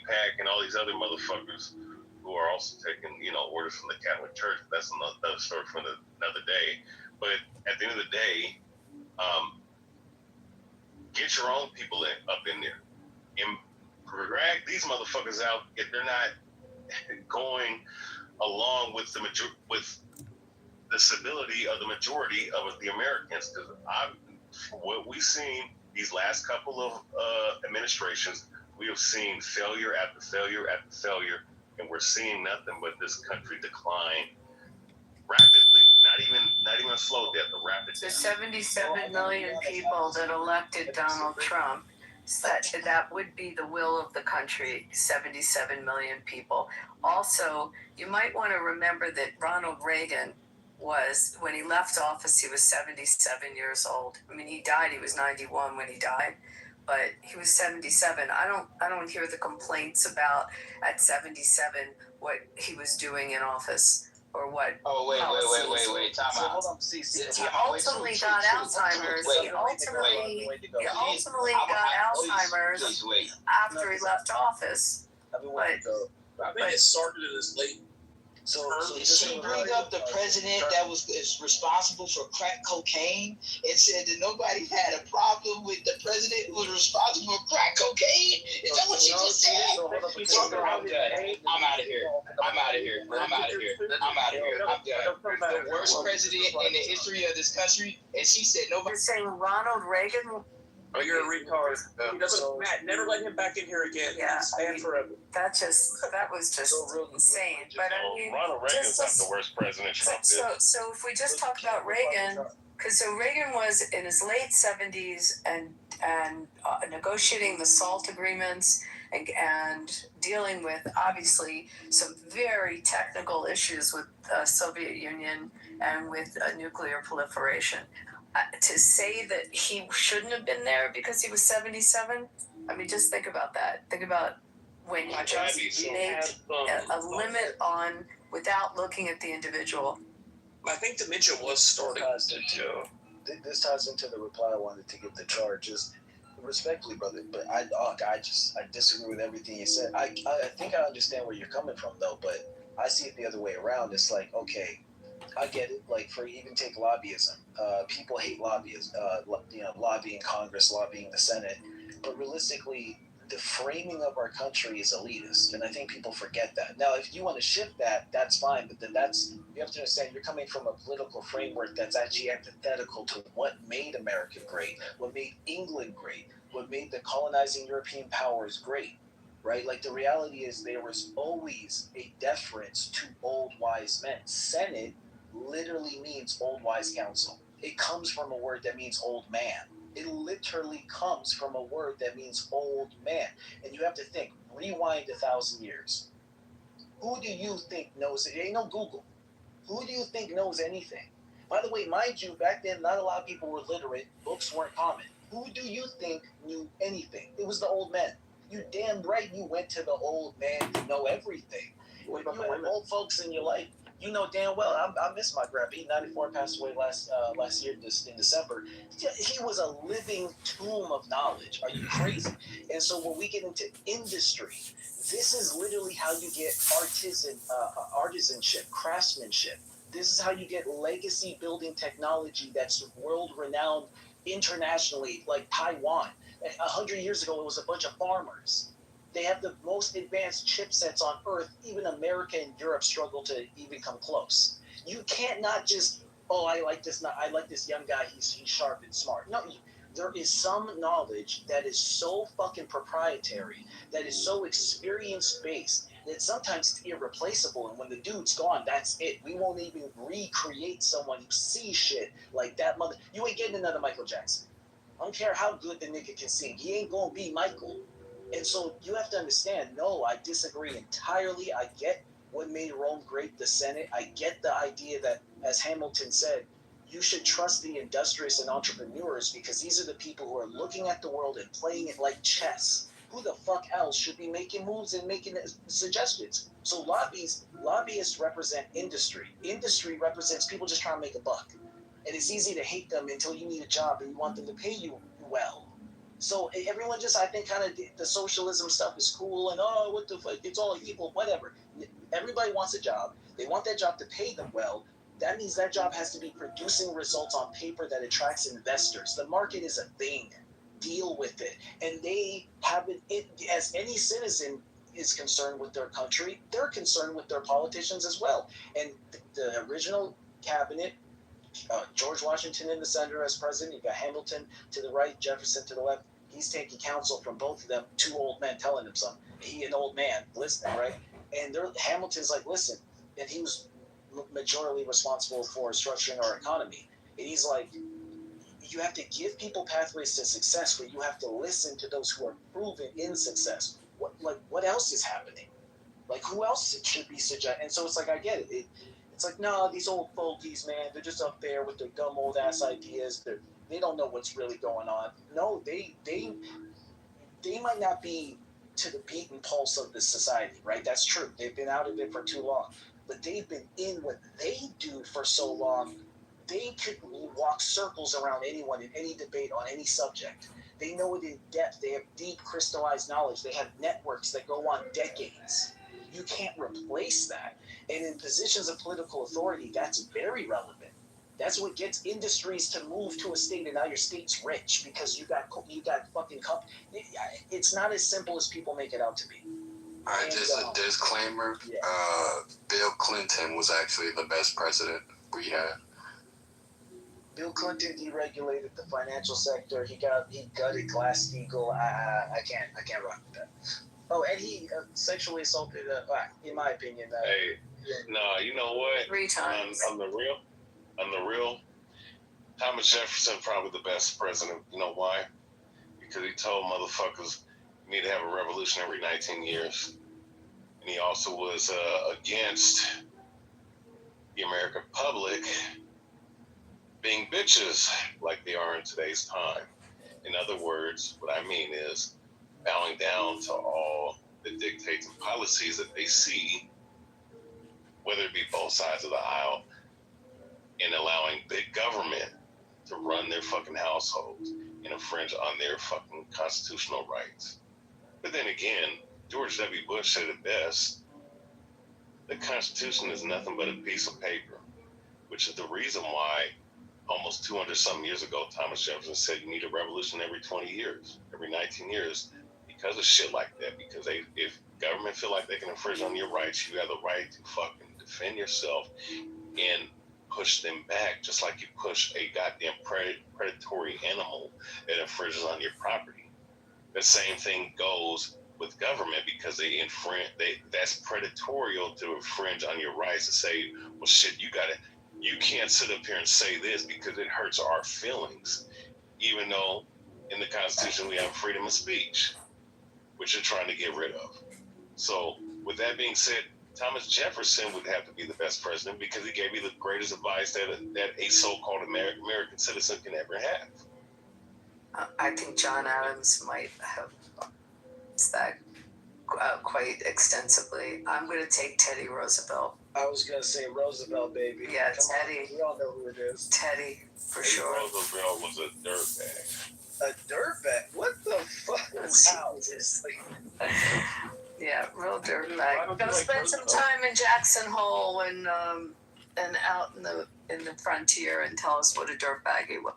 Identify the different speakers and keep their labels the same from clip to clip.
Speaker 1: AIPAC and all these other motherfuckers who are also taking, orders from the Catholic Church. That's another story for another day. But at the end of the day, get your own people up in there and drag these motherfuckers out if they're not going along with the civility of the majority of the Americans. Because what we've seen these last couple of administrations, we have seen failure after failure after failure, and we're seeing nothing but this country decline rapidly. Not even a slow death, a rapid death.
Speaker 2: The 77 million people that elected Donald Trump, that would be the will of the country, 77 million people. Also, you might want to remember that Ronald Reagan was, when he left office, he was 77 years old. I mean, he died, he was 91 when he died, but he was 77. I don't hear the complaints about at 77 what he was doing in office. Or what?
Speaker 3: Oh, wait. Time out.
Speaker 2: Hold on. He ultimately got Alzheimer's. He ultimately got Alzheimer's after he left office.
Speaker 4: I think it started in his late.
Speaker 3: So she bring up the president that is responsible for crack cocaine and said that nobody had a problem with the president who was responsible for crack cocaine? Is that what she just said? I'm out of here. I'm done. The worst president in the history of this country, and she said nobody.
Speaker 2: You're saying Ronald Reagan?
Speaker 4: Oh, you're a retard. Matt, never let him back in here again.
Speaker 2: Yeah,
Speaker 4: stand forever.
Speaker 2: That was just insane. But I mean,
Speaker 1: Ronald Reagan's not the worst president Trump is.
Speaker 2: So if we just talk about Reagan, because Reagan was in his late 70s and negotiating the SALT agreements and dealing with obviously some very technical issues with the Soviet Union and with nuclear proliferation. To say that he shouldn't have been there because he was 77, I mean, just think about that. Think about when you just made a limit on without looking at the individual.
Speaker 4: I think dementia was starting.
Speaker 5: This ties into the reply I wanted to give the charges. Respectfully, brother, but I disagree with everything you said. I think I understand where you're coming from, though, but I see it the other way around. It's like, okay, I get it. Like, for even take lobbyism, people hate lobbyists. Lobbying Congress, lobbying the Senate, but realistically, the framing of our country is elitist, and I think people forget that. Now, if you want to shift that, that's fine, but then you have to understand you're coming from a political framework that's actually antithetical to what made America great, what made England great, what made the colonizing European powers great, right? Like, the reality is there was always a deference to old wise men. Senate literally means old wise counsel. It comes from a word that means old man. It literally comes from a word that means old man. And you have to think, rewind 1,000 years. Who do you think knows it? Ain't no Google. Who do you think knows anything? By the way, mind you, back then, not a lot of people were literate. Books weren't common. Who do you think knew anything? It was the old men. You damn right you went to the old man to know everything. When you have old folks in your life, you know damn well, I miss my grandpa. He 94, passed away last year in December. He was a living tomb of knowledge. Are you crazy? And so when we get into industry, this is literally how you get artisanship, craftsmanship. This is how you get legacy building technology that's world renowned internationally, like Taiwan. 100 years ago, it was a bunch of farmers. They have the most advanced chipsets on Earth. Even America and Europe struggle to even come close. You can't not just, I like this young guy. He's sharp and smart. No, there is some knowledge that is so fucking proprietary, that is so experience based, that sometimes it's irreplaceable. And when the dude's gone, that's it. We won't even recreate someone who sees shit like that mother. You ain't getting another Michael Jackson. I don't care how good the nigga can sing. He ain't gonna be Michael. And so you have to understand, no, I disagree entirely. I get what made Rome great, the Senate. I get the idea that, as Hamilton said, you should trust the industrious and entrepreneurs because these are the people who are looking at the world and playing it like chess. Who the fuck else should be making moves and making suggestions? So lobbyists represent industry. Industry represents people just trying to make a buck. And it's easy to hate them until you need a job and you want them to pay you well. So everyone just, I think, kind of the socialism stuff is cool and what the fuck, it's all evil, whatever. Everybody wants a job. They want that job to pay them well. That means that job has to be producing results on paper that attracts investors. The market is a thing. Deal with it. And they have it as any citizen is concerned with their country, they're concerned with their politicians as well. And the original cabinet, George Washington in the center as president, you got Hamilton to the right, Jefferson to the left. He's taking counsel from both of them, two old men telling him something. He an old man listening, right? And Hamilton's like, listen, and he was majorly responsible for structuring our economy. And he's like, you have to give people pathways to success, but you have to listen to those who are proven in success. What else is happening? Like, who else should be suggested? And so it's like, I get it. It's like, no, these old fogies, man, they're just up there with their dumb old ass ideas. They don't know what's really going on. No, they might not be to the beaten pulse of the society, right? That's true. They've been out of it for too long. But they've been in what they do for so long, they could walk circles around anyone in any debate on any subject. They know it in depth. They have deep crystallized knowledge. They have networks that go on decades. You can't replace that. And in positions of political authority, that's very relevant. That's what gets industries to move to a state, and now your state's rich because you got fucking company. It's not as simple as people make it out to be.
Speaker 6: All right, just a disclaimer.
Speaker 5: Yeah.
Speaker 6: Bill Clinton was actually the best president we had.
Speaker 5: Bill Clinton deregulated the financial sector. He gutted Glass-Steagall. I can't rock with that. Oh, and he sexually assaulted. In my opinion.
Speaker 1: Hey, no, you know what?
Speaker 2: 3 times.
Speaker 1: On the real, Thomas Jefferson probably the best president. You know why? Because he told motherfuckers you need to have a revolution every 19 years, and he also was against the American public being bitches like they are in today's time. In other words, what I mean is bowing down to all the dictates and policies that they see, whether it be both sides of the aisle, and allowing big government to run their fucking households and infringe on their fucking constitutional rights. But then again, George W. Bush said it best. The Constitution is nothing but a piece of paper, which is the reason why almost 200-something years ago, Thomas Jefferson said you need a revolution every 20 years, every 19 years, because of shit like that. Because if government feel like they can infringe on your rights, you have the right to fucking defend yourself and push them back, just like you push a goddamn predatory animal that infringes on your property. The same thing goes with government, because they infringe. That's predatorial to infringe on your rights, to say, well, shit, you can't sit up here and say this because it hurts our feelings, even though in the Constitution we have freedom of speech, which you're trying to get rid of. So with that being said, Thomas Jefferson would have to be the best president because he gave you the greatest advice that a so-called American citizen can ever have.
Speaker 2: I think John Adams might have that quite extensively. I'm going to take Teddy Roosevelt.
Speaker 5: I was gonna say Roosevelt, baby.
Speaker 2: Yeah,
Speaker 5: Come
Speaker 2: Teddy.
Speaker 5: On, we all know who it is.
Speaker 2: Teddy, for sure.
Speaker 1: Roosevelt was a dirtbag.
Speaker 5: A dirtbag? What the fuck? Wow.
Speaker 2: Yeah, real dirtbag. We're gonna spend some time in Jackson Hole and out in the frontier and tell us what a dirtbag he was.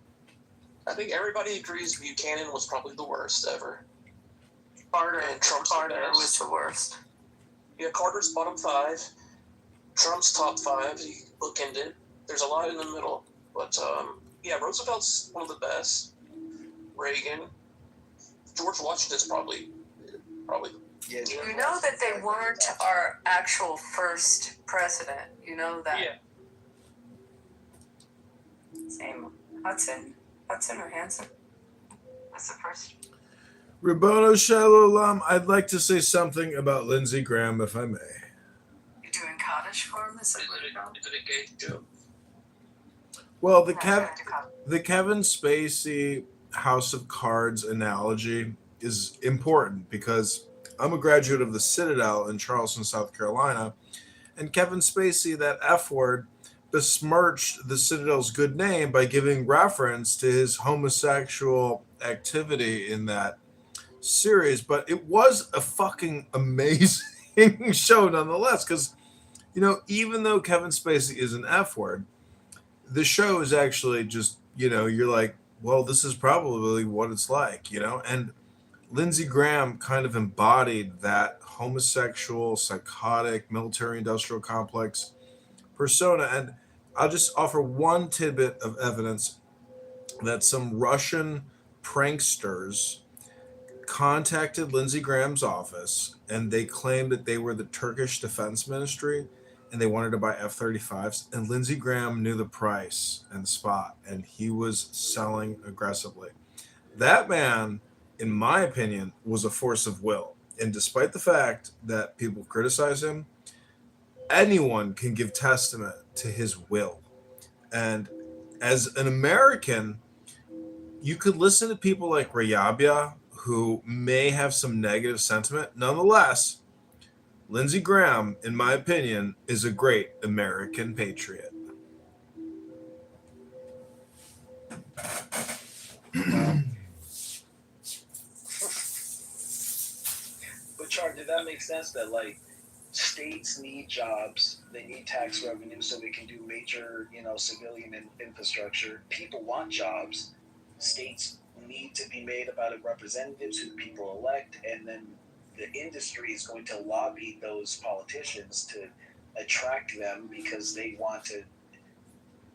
Speaker 4: I think everybody agrees Buchanan was probably the worst ever.
Speaker 2: Carter
Speaker 4: was
Speaker 2: the worst.
Speaker 4: Yeah, Carter's bottom 5. Trump's top 5. He bookended. There's a lot in the middle, but yeah, Roosevelt's one of the best. Reagan, George Washington's probably.
Speaker 5: Yeah,
Speaker 2: Do you know that they weren't our actual first president? You know that?
Speaker 4: Yeah.
Speaker 2: Same. Hudson or Hanson? That's the first.
Speaker 7: Rabbano Shalom, I'd like to say something about Lindsey Graham, if I may.
Speaker 2: You doing cottage for him? Is it
Speaker 4: a gay joke?
Speaker 7: Well, the Kevin Spacey House of Cards analogy is important because I'm a graduate of the Citadel in Charleston, South Carolina, and Kevin Spacey, that F word, besmirched the Citadel's good name by giving reference to his homosexual activity in that series, but it was a fucking amazing show nonetheless. Because even though Kevin Spacey is an F word, the show is actually just you're like, well, this is probably what it's like, and Lindsey Graham kind of embodied that homosexual, psychotic, military industrial complex persona. And I'll just offer one tidbit of evidence that some Russian pranksters contacted Lindsey Graham's office and they claimed that they were the Turkish Defense Ministry and they wanted to buy F-35s. And Lindsey Graham knew the price and the spot and he was selling aggressively. That man, in my opinion, was a force of will. And despite the fact that people criticize him, anyone can give testament to his will. And as an American, you could listen to people like Rayabia, who may have some negative sentiment. Nonetheless, Lindsey Graham, in my opinion, is a great American patriot.
Speaker 5: But Char, did that make sense that like states need jobs, they need tax revenue so they can do major, civilian infrastructure. People want jobs. States need to be made about representatives who people elect, and then the industry is going to lobby those politicians to attract them because they want to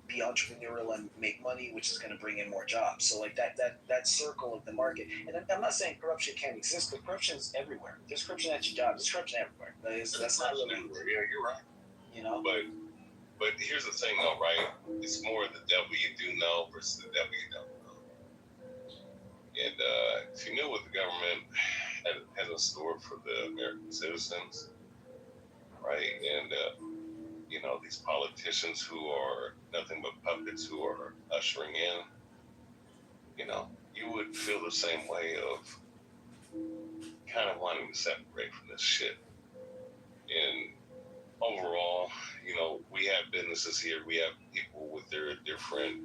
Speaker 5: be entrepreneurial and make money, which is going to bring in more jobs. So like that circle of the market. And I'm not saying corruption can't exist, but corruption is everywhere. There's corruption at your job. There's corruption everywhere. That's not really
Speaker 1: everywhere. Yeah, you're right. But here's the thing, though, right? It's more the devil you do know versus the devil you don't know. And if you knew what the government has in store for the American citizens, right? And these politicians who are nothing but puppets who are ushering in, you would feel the same way of kind of wanting to separate from this shit. And overall, we have businesses here, we have people with their different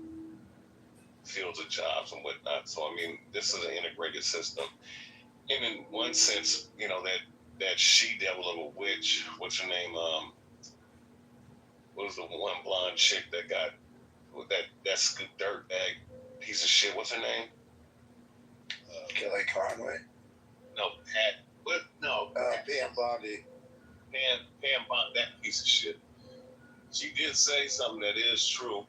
Speaker 1: fields of jobs and whatnot. So, I mean, this is an integrated system. And in one sense, that she-devil of a witch, what's her name? What was the one blonde chick that got that scoop dirtbag piece of shit? What's her name?
Speaker 8: Kelly Conway.
Speaker 1: No, Pat. What? No.
Speaker 8: Pam Bondi.
Speaker 1: Pam Bondi, that piece of shit. She did say something that is true,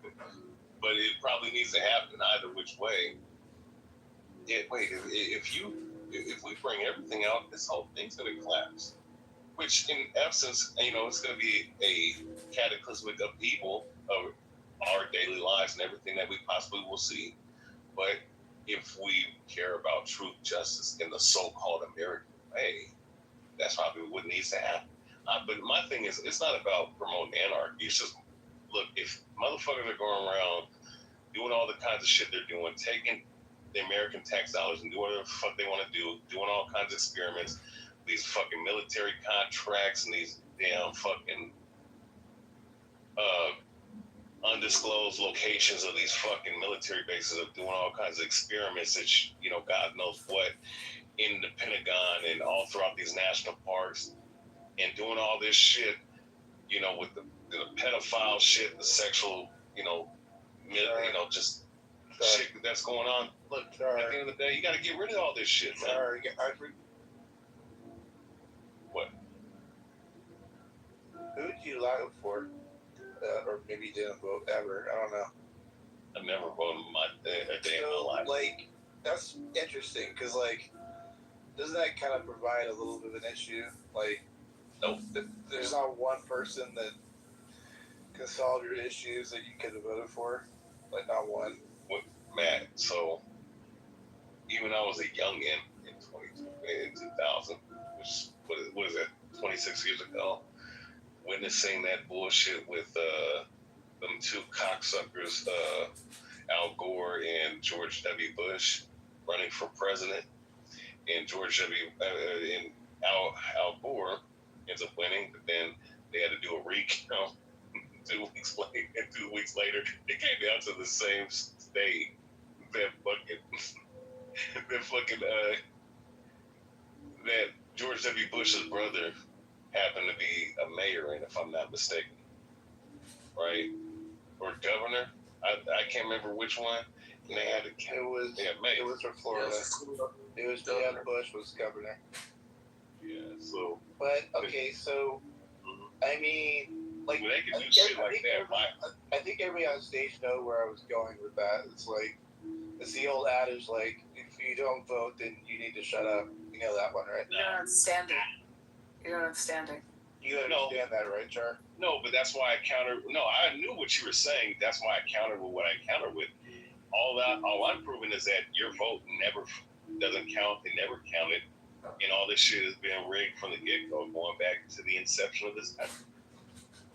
Speaker 1: but it probably needs to happen either which way. Yeah, wait, if we bring everything out, this whole thing's gonna collapse. Which, in essence, it's going to be a cataclysmic upheaval of our daily lives and everything that we possibly will see. But if we care about truth, justice, in the so-called American way, that's probably what needs to happen. But my thing is, it's not about promoting anarchy. It's just, look, if motherfuckers are going around doing all the kinds of shit they're doing, taking the American tax dollars and doing whatever the fuck they want to do, doing all kinds of experiments, these fucking military contracts and these damn fucking undisclosed locations of these fucking military bases of doing all kinds of experiments that, God knows what, in the Pentagon and all throughout these national parks and doing all this shit, with the pedophile shit, the sexual, just shit that's going on. Look, at the end of the day, you got to get rid of all this shit, man. What?
Speaker 8: Who did you vote for? Or maybe you didn't vote ever. I don't know.
Speaker 1: I've never voted a day in my life.
Speaker 8: Like, that's interesting because, like, doesn't that kind of provide a little bit of an issue? Like,
Speaker 1: nope.
Speaker 8: There's not one person that can solve your issues that you could have voted for. Like, not one.
Speaker 1: Matt, so even I was a youngin in 2000, which what is that, 26 years ago, witnessing that bullshit with them two cocksuckers, Al Gore and George W. Bush, running for president, and Al Gore ends up winning, but then they had to do a recount 2 weeks later. 2 weeks later, it came down to the same state. That bucket. that fucking that George W. Bush's brother happened to be a mayor, if I'm not mistaken, right? Or governor. I can't remember which one. And they had to.
Speaker 8: It was for Florida. It was Jeb Bush was governor.
Speaker 1: Yeah. So.
Speaker 8: But okay, so I mean, like,
Speaker 1: well, they could do shit like that.
Speaker 8: I think everybody on stage know where I was going with that. It's like, it's the old adage, like, if you don't vote, then you need to shut up. You know that one, right?
Speaker 2: You don't have standing. You don't have standing.
Speaker 8: You understand that, right, Char?
Speaker 1: No, but that's why I countered. No, I knew what you were saying. That's why I countered with what I countered with. All I'm proving is that your vote never doesn't count. It never counted. And all this shit is being rigged from the get-go, going back to the inception of this country.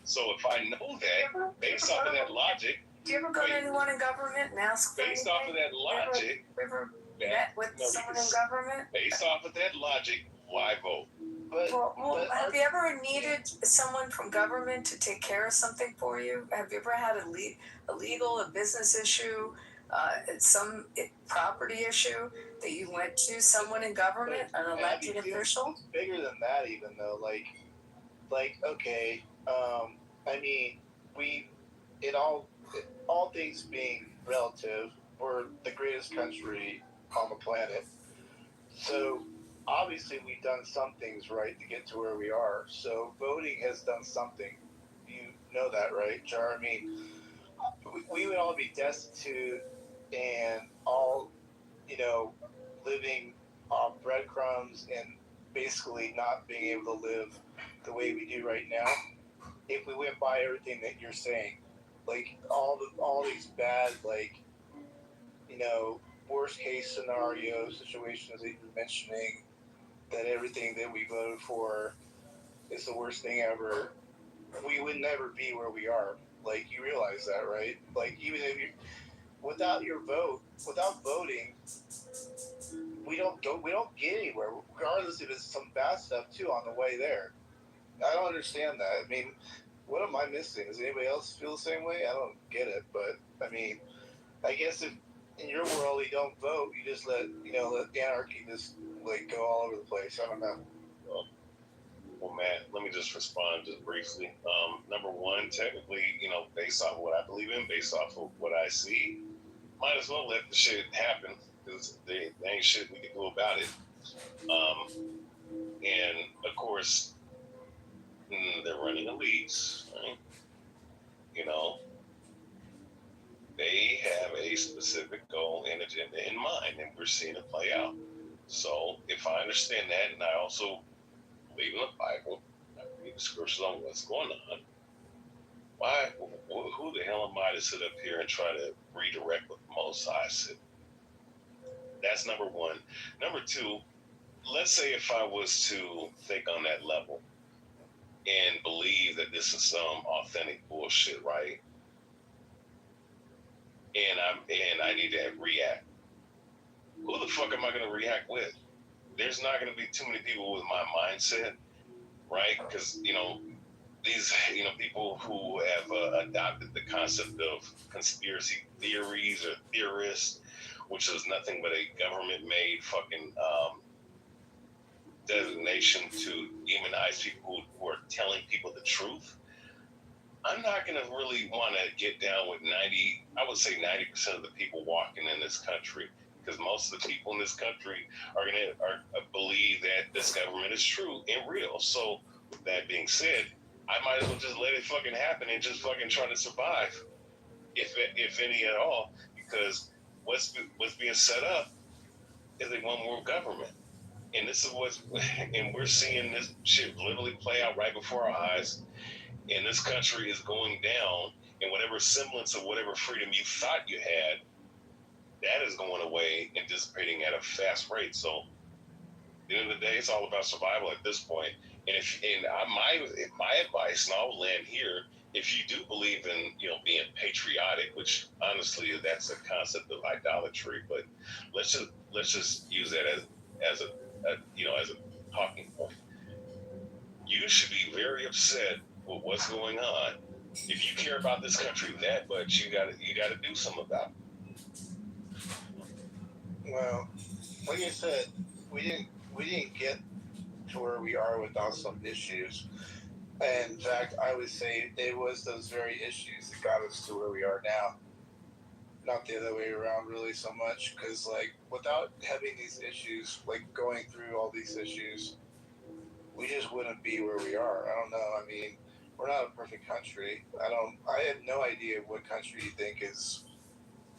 Speaker 1: So if I know that, based off of that logic...
Speaker 2: Do you ever go to anyone in government and ask for
Speaker 1: based off of that logic...
Speaker 2: Ever met with someone in government?
Speaker 1: Based off of that logic, why vote?
Speaker 2: Well, have you ever needed someone from government to take care of something for you? Have you ever had a legal, a business issue, some property issue that you went to someone in government, an elected official?
Speaker 8: It's bigger than that, even though, like, okay, I mean, all things being relative, we're the greatest country on the planet. So obviously we've done some things right to get to where we are. So voting has done something. You know that, right, Char? I mean, we would all be destitute and all, living off breadcrumbs and basically not being able to live the way we do right now if we went by everything that you're saying. Like all these bad, like, worst case scenario situations that you're mentioning, that everything that we voted for is the worst thing ever, we would never be where we are. Like, you realize that, right? Like, even if you, without voting, we don't get anywhere, regardless if it's some bad stuff too on the way there. I don't understand that. I mean, what am I missing? Does anybody else feel the same way? I don't get it, but I mean, I guess if in your world you don't vote, you just let anarchy just like go all over the place. I don't know.
Speaker 1: Well, Matt, let me just respond just briefly. Number one, technically, based off of what I believe in, based off of what I see, might as well let the shit happen because there ain't shit we can do about it. And of course, they're running elites, right? They have a specific goal and agenda in mind, and we're seeing it play out. So if I understand that, and I also believe in the Bible, I read the scriptures on what's going on, who the hell am I to sit up here and try to redirect what the Most High said? That's number one. Number two, let's say if I was to think on that level and believe that this is some authentic bullshit, right? And I need to react. Who the fuck am I going to react with? There's not going to be too many people with my mindset, right? Because these people who have adopted the concept of conspiracy theories or theorists, which is nothing but a government-made fucking designation to demonize people who are telling people the truth. I'm not going to really want to get down with 90% of the people walking in this country, because most of the people in this country are believe that this government is true and real. So with that being said, I might as well just let it fucking happen and just fucking try to survive, if any at all, because what's being set up is a one world government. And this is and we're seeing this shit literally play out right before our eyes. And this country is going down, and whatever semblance of whatever freedom you thought you had, that is going away and dissipating at a fast rate. So at the end of the day, it's all about survival at this point. And my advice, and I'll land here, if you do believe in being patriotic, which honestly that's a concept of idolatry, but let's just use that as a talking point. You should be very upset with what's going on. If you care about this country that much, you gotta do something about it.
Speaker 8: Well, like I said, we didn't get to where we are without some issues. And in fact, I would say it was those very issues that got us to where we are now. Not the other way around, really, so much. Because, like, without having these issues, like going through all these issues, we just wouldn't be where we are. I don't know. I mean, we're not a perfect country. I have no idea what country you think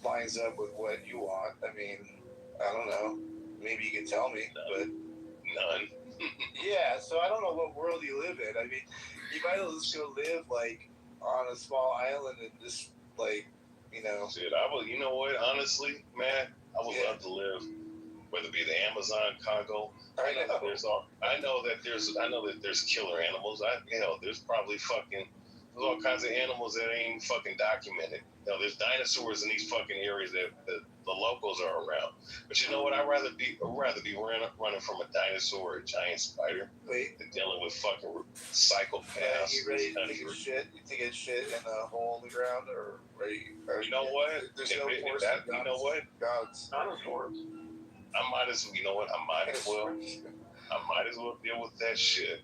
Speaker 8: lines up with what you want. I mean, I don't know. Maybe you can tell me, but
Speaker 1: None.
Speaker 8: yeah. So I don't know what world you live in. I mean, you might as well just go live like on a small island and just like, you know.
Speaker 1: Shit, you know what? Honestly, man, I would love to live, whether it be the Amazon, Congo. I know that there's killer animals. There's probably there's all kinds of animals that ain't fucking documented. There's dinosaurs in these fucking areas that the locals are around. But you know what? I'd rather be running from a dinosaur or a giant spider than dealing with fucking psychopaths.
Speaker 8: You ready to take a shit in a hole in the ground, or
Speaker 1: you know what?
Speaker 8: There's no force.
Speaker 1: You know what?
Speaker 8: God's dinosaurs.
Speaker 1: I might as well deal with that shit.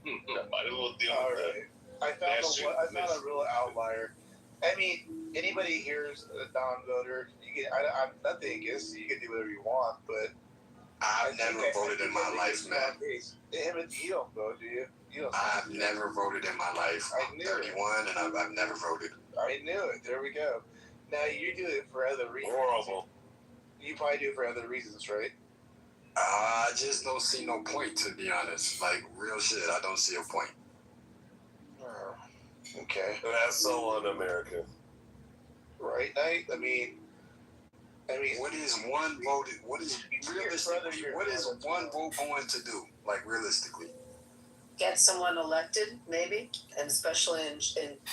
Speaker 1: I might as well deal with that.
Speaker 8: I found a real outlier. I mean, anybody here is a non-voter. I'm nothing against you. You can do whatever you want, but
Speaker 6: I've never voted in my life, man.
Speaker 8: You don't vote, do you?
Speaker 6: I've never voted in my life. I'm 31 and I've never voted.
Speaker 8: I knew it. There we go. Now you do it for other reasons.
Speaker 1: Horrible.
Speaker 8: You probably do it for other reasons, right?
Speaker 6: I just don't see no point, to be honest. Like, real shit, I don't see a point.
Speaker 8: Oh, okay.
Speaker 1: That's so un-American.
Speaker 8: Right? I mean,
Speaker 6: what is one vote? What is one vote going to do? Like, realistically,
Speaker 2: Get someone elected, maybe, and especially in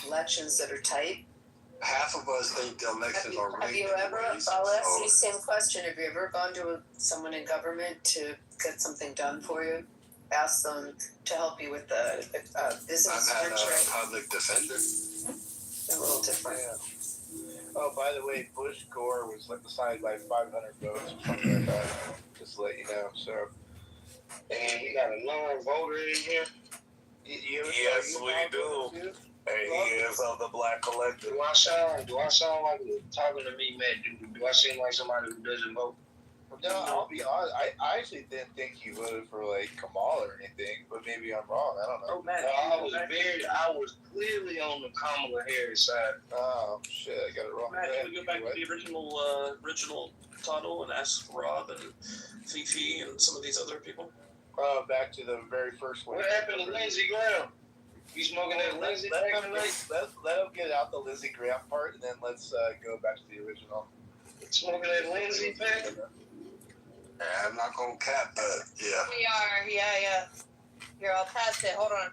Speaker 2: elections that are tight.
Speaker 6: half of us think the elections are rigged.
Speaker 2: Have you ever? I'll ask you the same question. Have you ever gone to someone in government to get something done for you? Ask them to help you with the business
Speaker 6: I've had
Speaker 2: venture.
Speaker 6: a public defender.
Speaker 2: A little different.
Speaker 8: Yeah. Oh, by the way, Bush Gore was decided by 500 votes or something like that. Just to let you know. So,
Speaker 3: And you got a lone voter in here.
Speaker 1: Yes, we do. Hey, he is of the Black Collective.
Speaker 3: Do I sound like you're talking to me, man? Do I seem like somebody who doesn't vote?
Speaker 8: No, I'll be honest. I actually didn't think he voted for Kamala or anything, but maybe I'm wrong. I don't know.
Speaker 3: Oh man, I was clearly on the Kamala Harris side.
Speaker 8: Oh shit, I got it wrong.
Speaker 4: Matt, can we go back to the original title and ask Rob and Fifi and some of these other people?
Speaker 8: Back to the very first one.
Speaker 3: What happened to Lindsey Graham? You smoking that Lindsey?
Speaker 8: Let him get out the Lindsey Graham part, and then let's go back to the original.
Speaker 3: Smoking that Lindsey thing?
Speaker 6: I'm not gonna cap that. Yeah.
Speaker 9: We are, yeah. Here, I'll pass it. Hold on.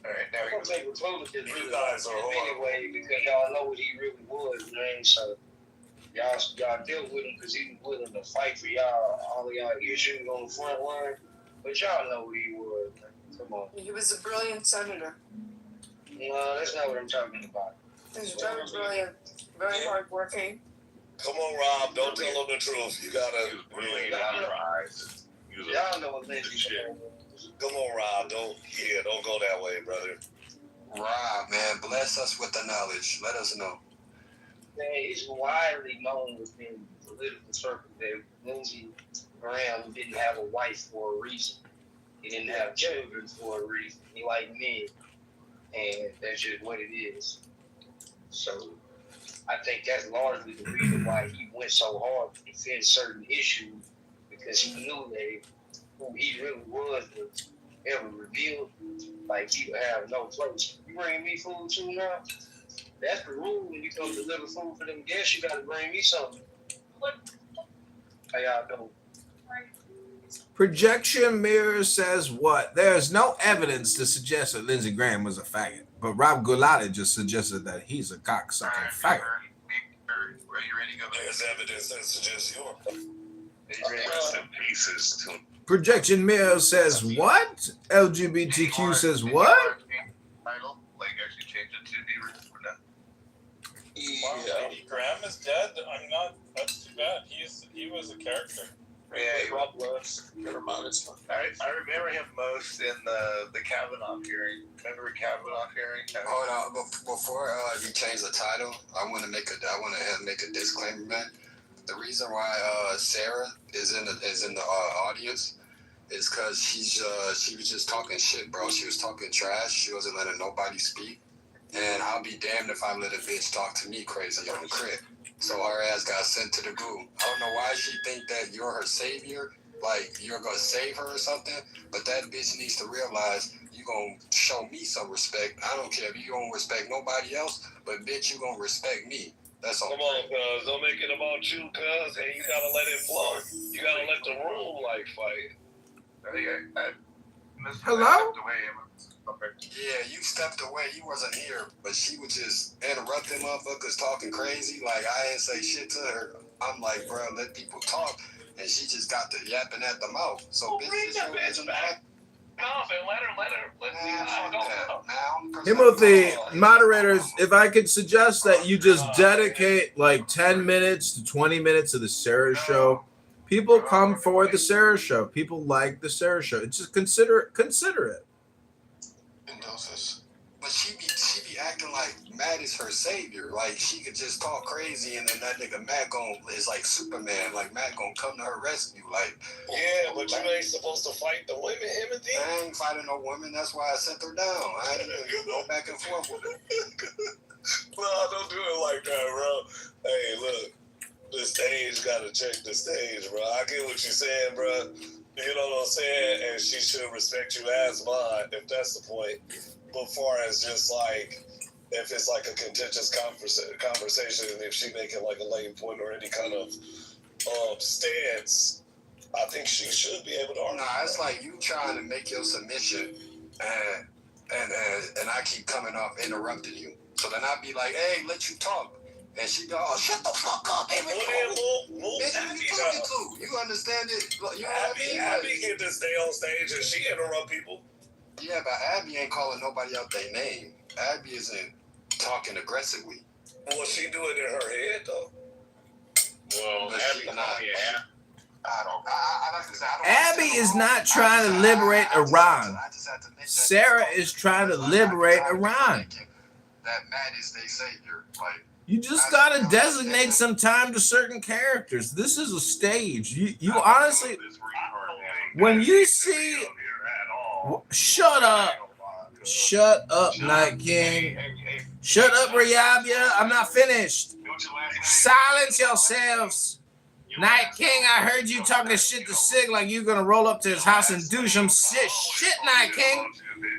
Speaker 3: Alright, now we're gonna take Republicans
Speaker 1: You guys are
Speaker 3: anyway, because y'all know what he really was, man. So y'all dealt with him because he was willing to fight for y'all, all of y'all issues on the front line. But y'all know what he was, man. Come on.
Speaker 2: He was a brilliant senator.
Speaker 3: No, that's not what I'm talking about.
Speaker 2: He was very brilliant, very hardworking.
Speaker 10: Come on, Rob. Don't tell them the truth. You gotta.
Speaker 3: Y'all know what Lindsey Graham was.
Speaker 10: Come on, Rob. Don't go that way, brother.
Speaker 6: Rob, man, bless us with the knowledge. Let us know.
Speaker 3: Man, it's widely known within political circles that Lindsey Graham didn't have a wife for a reason. He didn't have children for a reason. He liked men, and that's just what it is. So I think that's largely the reason why he went so hard to defend certain issues, because he knew that who he really was ever revealed, like he would have no place. You bringing me food too now? That's the rule when you come deliver food for them guests. You got to bring me something. How y'all doing?
Speaker 7: Projection Mirror says what? There's no evidence to suggest that Lindsey Graham was a faggot, but Rob Gulati just suggested that he's a cocksucking faggot.
Speaker 8: Are you ready to go?
Speaker 10: There's evidence that suggests you're.
Speaker 1: Rest in pieces too.
Speaker 7: Projection Mirror says what? LGBTQ says what?
Speaker 8: Title, actually change it to the original.
Speaker 4: Yeah.
Speaker 11: Eddie Graham is dead. That's too bad. He was a character.
Speaker 8: Yeah,
Speaker 4: Rob Lewis. Never mind, it's fine.
Speaker 8: I remember him most in the Kavanaugh hearing. Remember Kavanaugh hearing?
Speaker 6: Hold on, before you change the title, I want to make a disclaimer, man. The reason why Sarah is in the audience is because she was just talking shit, bro. She was talking trash. She wasn't letting nobody speak. And I'll be damned if I let a bitch talk to me crazy on the crib. So her ass got sent to the goo. I don't know why she think that you're her savior, like you're gonna save her or something. But that bitch needs to realize you gonna show me some respect. I don't care if you don't respect nobody else, but bitch, you gonna respect me. That's all.
Speaker 10: Come on, cuz. Don't make it about you, cuz. And you gotta let it flow. You gotta let the room fight.
Speaker 7: Hello?
Speaker 6: Yeah, you stepped away. You wasn't here, but she was just interrupting motherfuckers talking crazy. Like I didn't say shit to her. I'm like, bro, let people talk, and she just got to yapping at the mouth. So
Speaker 10: Bring that bitch back off and let her.
Speaker 7: Timothy, moderators, if I could suggest that you just dedicate like 10 minutes to 20 minutes of the Sarah Show. People come for the Sarah Show. People like the Sarah Show. It's just consider it.
Speaker 6: But she be acting like Matt is her savior. Like she could just talk crazy, and then that nigga Matt is like Superman. Like Matt gonna come to her rescue. Like
Speaker 10: Yeah, but you ain't supposed to fight the women, Timothy.
Speaker 6: I ain't fighting no woman. That's why I sent her down. I ain't even go back and forth with her.
Speaker 10: No, don't do it like that, bro. Hey, look, the stage gotta check the stage, bro. I get what you're saying, bro. You know what I'm saying? And she should respect you as mine, if that's the point. But far as just like, if it's like a contentious conversation, and if she making like a lane point or any kind of stance, I think she should be able to argue.
Speaker 6: Nah, it's like you trying to make your submission, and I keep coming off interrupting you. So then I be like, hey, let you talk. And she go, oh, shut the fuck up, baby.
Speaker 10: Move
Speaker 6: You understand it? You
Speaker 10: Abby get to stay on stage and she interrupt people.
Speaker 6: Yeah, but Abby ain't calling nobody out their name. Abby isn't talking aggressively.
Speaker 10: Well, she do it in her head, though. Well,
Speaker 6: Abby's not.
Speaker 7: Abby is not trying to liberate Iran. Sarah is trying to liberate Iran.
Speaker 6: That Matt is their savior. Like,
Speaker 7: you just gotta designate some time to certain characters. This is a stage. You honestly, when you see, shut up, Night King, shut up, Rayabia. I'm not finished. Silence yourselves. Night King, I heard you talking shit to Sig like you gonna roll up to his house and do some shit, Night King.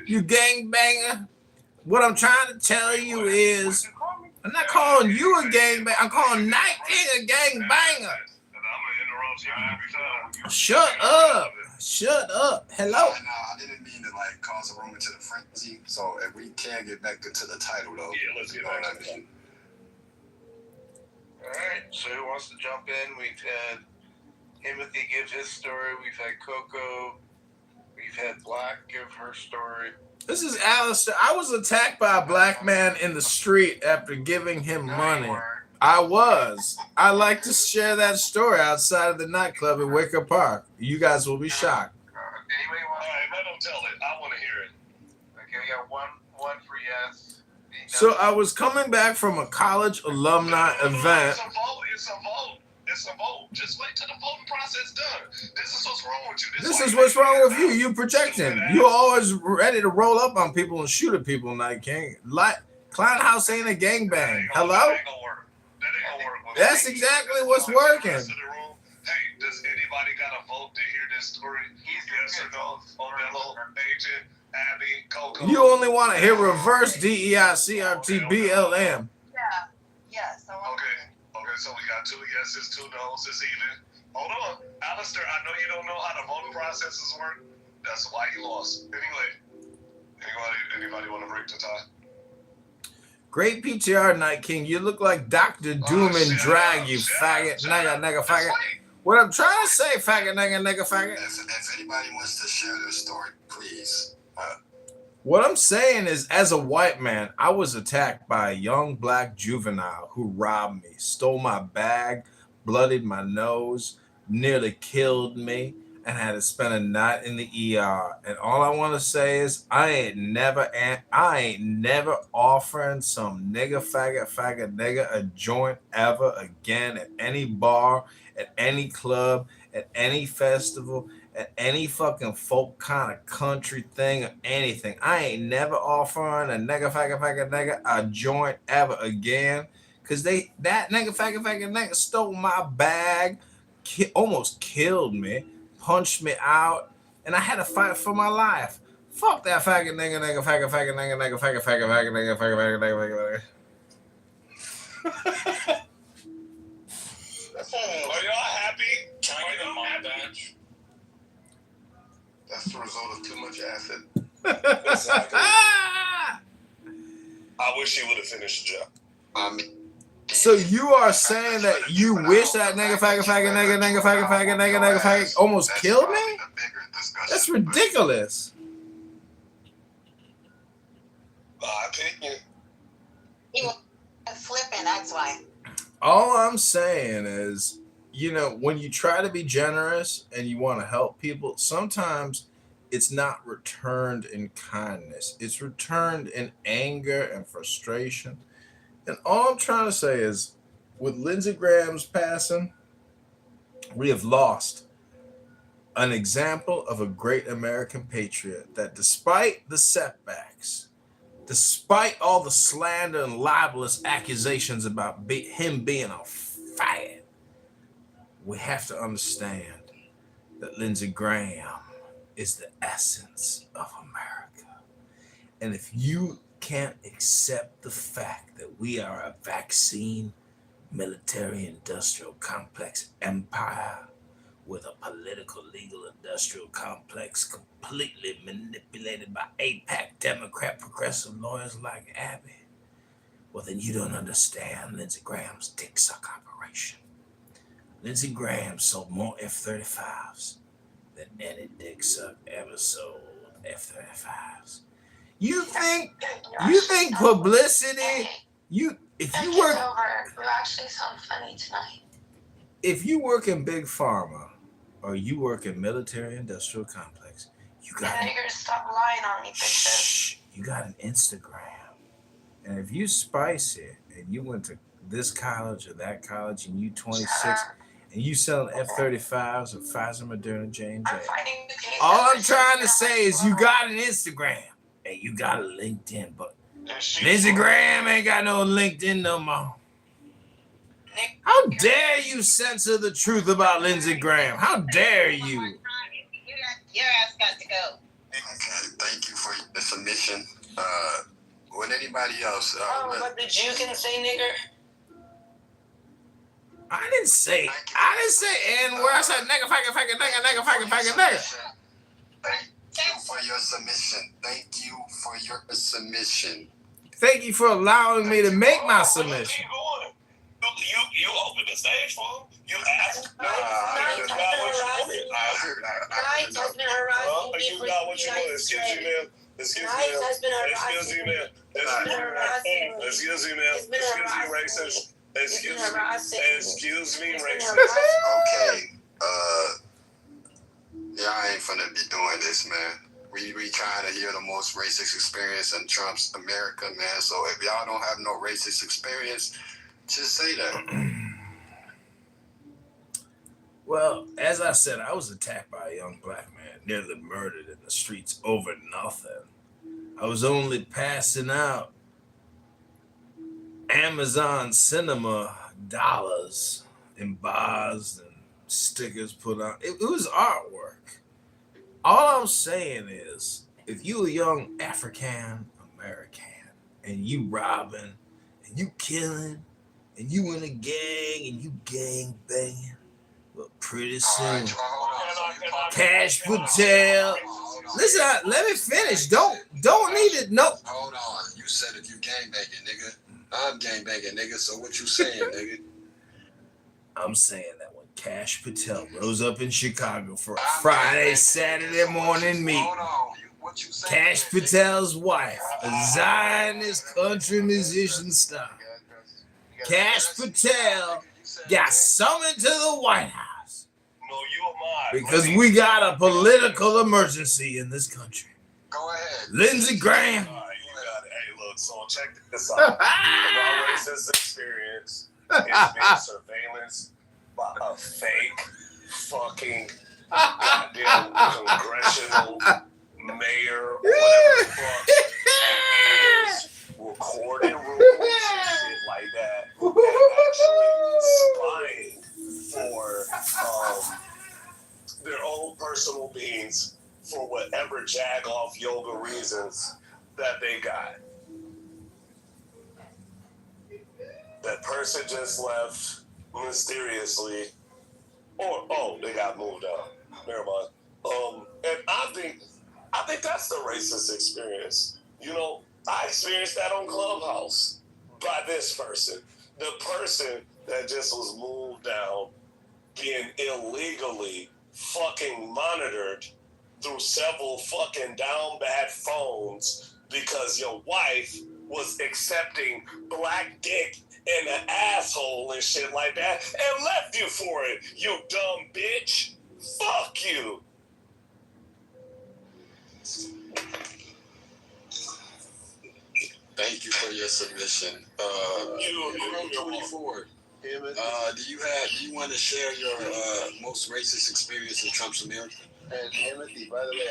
Speaker 7: You gangbanger. What I'm trying to tell you is, I'm not calling you a gangbanger. I'm calling Night King a gangbanger. Shut up. Hello.
Speaker 6: No, I didn't mean to like cause a rumor to the frenzy. So if we can get back into the title though.
Speaker 10: Yeah, let's get back to that.
Speaker 8: Alright, so who wants to jump in? We've had Timothy give his story. We've had Coco. We've had Black give her story.
Speaker 7: This is Alistair. I was attacked by a black man in the street after giving him money. I was. I like to share that story outside of the nightclub in Wicker Park. You guys will be shocked.
Speaker 8: Anybody want?
Speaker 10: All right, let them tell it. I want to hear it.
Speaker 8: Okay, we got one for yes.
Speaker 7: So I was coming back from a college alumni event.
Speaker 10: It's a vote. Just wait till the voting process done. This is what's wrong with you.
Speaker 7: This is what's wrong with you. You projecting. You're always ready to roll up on people and shoot at people, Night King. Like, Clown House ain't a gangbang. Hello?
Speaker 10: That ain't gonna work.
Speaker 7: That's exactly what's working.
Speaker 10: Hey, does anybody got a vote to hear this story? Yes or no? Odell, Agent, Abby, Coco.
Speaker 7: You only want to hear reverse DEICRT BLM.
Speaker 9: Yeah. Yes. I want
Speaker 10: Okay, so we got 2 yeses, 2 no's. It's even. Hold on. Alistair, I know you don't know how the voting processes work. That's why you lost. Anyway, anybody want to break the tie?
Speaker 7: Great PTR, Night King. You look like Dr. Doom in drag, you faggot. Nigga, faggot. What I'm trying to say, faggot, nigga, faggot.
Speaker 6: If anybody wants to share their story, please.
Speaker 7: What I'm saying is, as a white man, I was attacked by a young black juvenile who robbed me, stole my bag, bloodied my nose, nearly killed me, and had to spend a night in the ER. And all I want to say is, I ain't never offering some nigga faggot nigga a joint ever again at any bar, at any club, at any festival, at any fucking folk kind of country thing or anything. I ain't never offering a nigga a joint ever again. Cause that nigga nigga stole my bag, almost killed me, punched me out, and I had to fight for my life. Fuck that faggot nigga faggot nigga faggot nigga.
Speaker 10: Are y'all happy?
Speaker 11: Can I get a mom badge?
Speaker 10: That's the result of too much acid.
Speaker 11: Exactly.
Speaker 10: I wish he would have finished the job.
Speaker 7: So you are saying that you wish that nigga faggot almost killed me? That's ridiculous.
Speaker 10: My opinion.
Speaker 9: He was flipping, that's why.
Speaker 7: All I'm saying is, you know, when you try to be generous and you want to help people, sometimes it's not returned in kindness. It's returned in anger and frustration. And all I'm trying to say is, with Lindsey Graham's passing, we have lost an example of a great American patriot that, despite the setbacks, despite all the slander and libelous accusations about him being a fag, we have to understand that Lindsey Graham is the essence of America. And if you can't accept the fact that we are a vaccine, military, industrial complex empire with a political, legal, industrial complex completely manipulated by APAC Democrat progressive lawyers like Abby, well, then you don't understand Lindsey Graham's dick suck operation. Lindsey Graham sold more F-35s than any dick suck ever sold F-35s. You think publicity? If you work,
Speaker 12: you actually sound funny tonight.
Speaker 7: If you work in big pharma or you work in military industrial complex, you got
Speaker 12: Niggers, stop lying on me, bitches.
Speaker 7: You got an Instagram, and if you spice it and you went to this college or that college and you 26 and you selling F-35s or Pfizer, Moderna, J&J, all I'm trying to say is you got an Instagram and you got a LinkedIn, but Lindsey Graham ain't got no LinkedIn no more. How dare you censor the truth about Lindsey Graham? How dare you?
Speaker 9: Your ass got to go.
Speaker 6: Okay, thank you for the submission. Would anybody else?
Speaker 9: But did you can say nigger?
Speaker 7: I didn't say N-word. I said nigga.
Speaker 6: Thank you for your submission. Thank you for your submission.
Speaker 7: Thank you for allowing me to make my submission.
Speaker 10: You opened the stage for him. You asked.
Speaker 9: Nice has been harassing me for
Speaker 10: what you want. Excuse me, ma'am. Excuse me, ma'am. Excuse me, ma'am. Excuse me, ma'am. Racist. Excuse me, racist.
Speaker 6: Okay. Y'all ain't finna be doing this, man. We trying to hear the most racist experience in Trump's America, man. So if y'all don't have no racist experience, just say that.
Speaker 7: Well, as I said, I was attacked by a young black man, nearly murdered in the streets over nothing. I was only passing out Amazon Cinema dollars in bars and stickers put on. It was artwork. All I'm saying is, if you a young African American and you robbing and you killing and you in a gang and you gang banging, but pretty soon, Cash Patel. Listen, let me finish. Don't need it. No.
Speaker 6: Hold on. You said if you gang banging, nigga. I'm gang banging, nigga. So what you saying, nigga?
Speaker 7: I'm saying that when Cash Patel rose up in Chicago for a Friday, Saturday morning meet.
Speaker 6: Hold on. What you saying?
Speaker 7: Cash Patel's wife, a Zionist country musician star. Cash Patel got summoned to the White House
Speaker 10: No, you am I.
Speaker 7: because we got a political emergency in this country.
Speaker 6: Go ahead.
Speaker 7: Lindsey Graham.
Speaker 10: All right, you got it. Hey, look, so check this out. My racist experience is being surveillance by a fake fucking goddamn congressional mayor or whatever the fuck it is, recording rooms and shit like that, and actually spying for their own personal beings for whatever jag-off yoga reasons that they got. That person just left mysteriously, or they got moved out. Never mind. And I think that's the racist experience. You know, I experienced that on Clubhouse by this person. The person that just was moved down, being illegally fucking monitored through several fucking down bad phones because your wife was accepting black dick in an asshole and shit like that and left you for it, you dumb bitch. Fuck you.
Speaker 6: Thank you for your submission. You're 24. Do you want to share your most racist experience in Trump's America?
Speaker 5: And Timothy, by the way,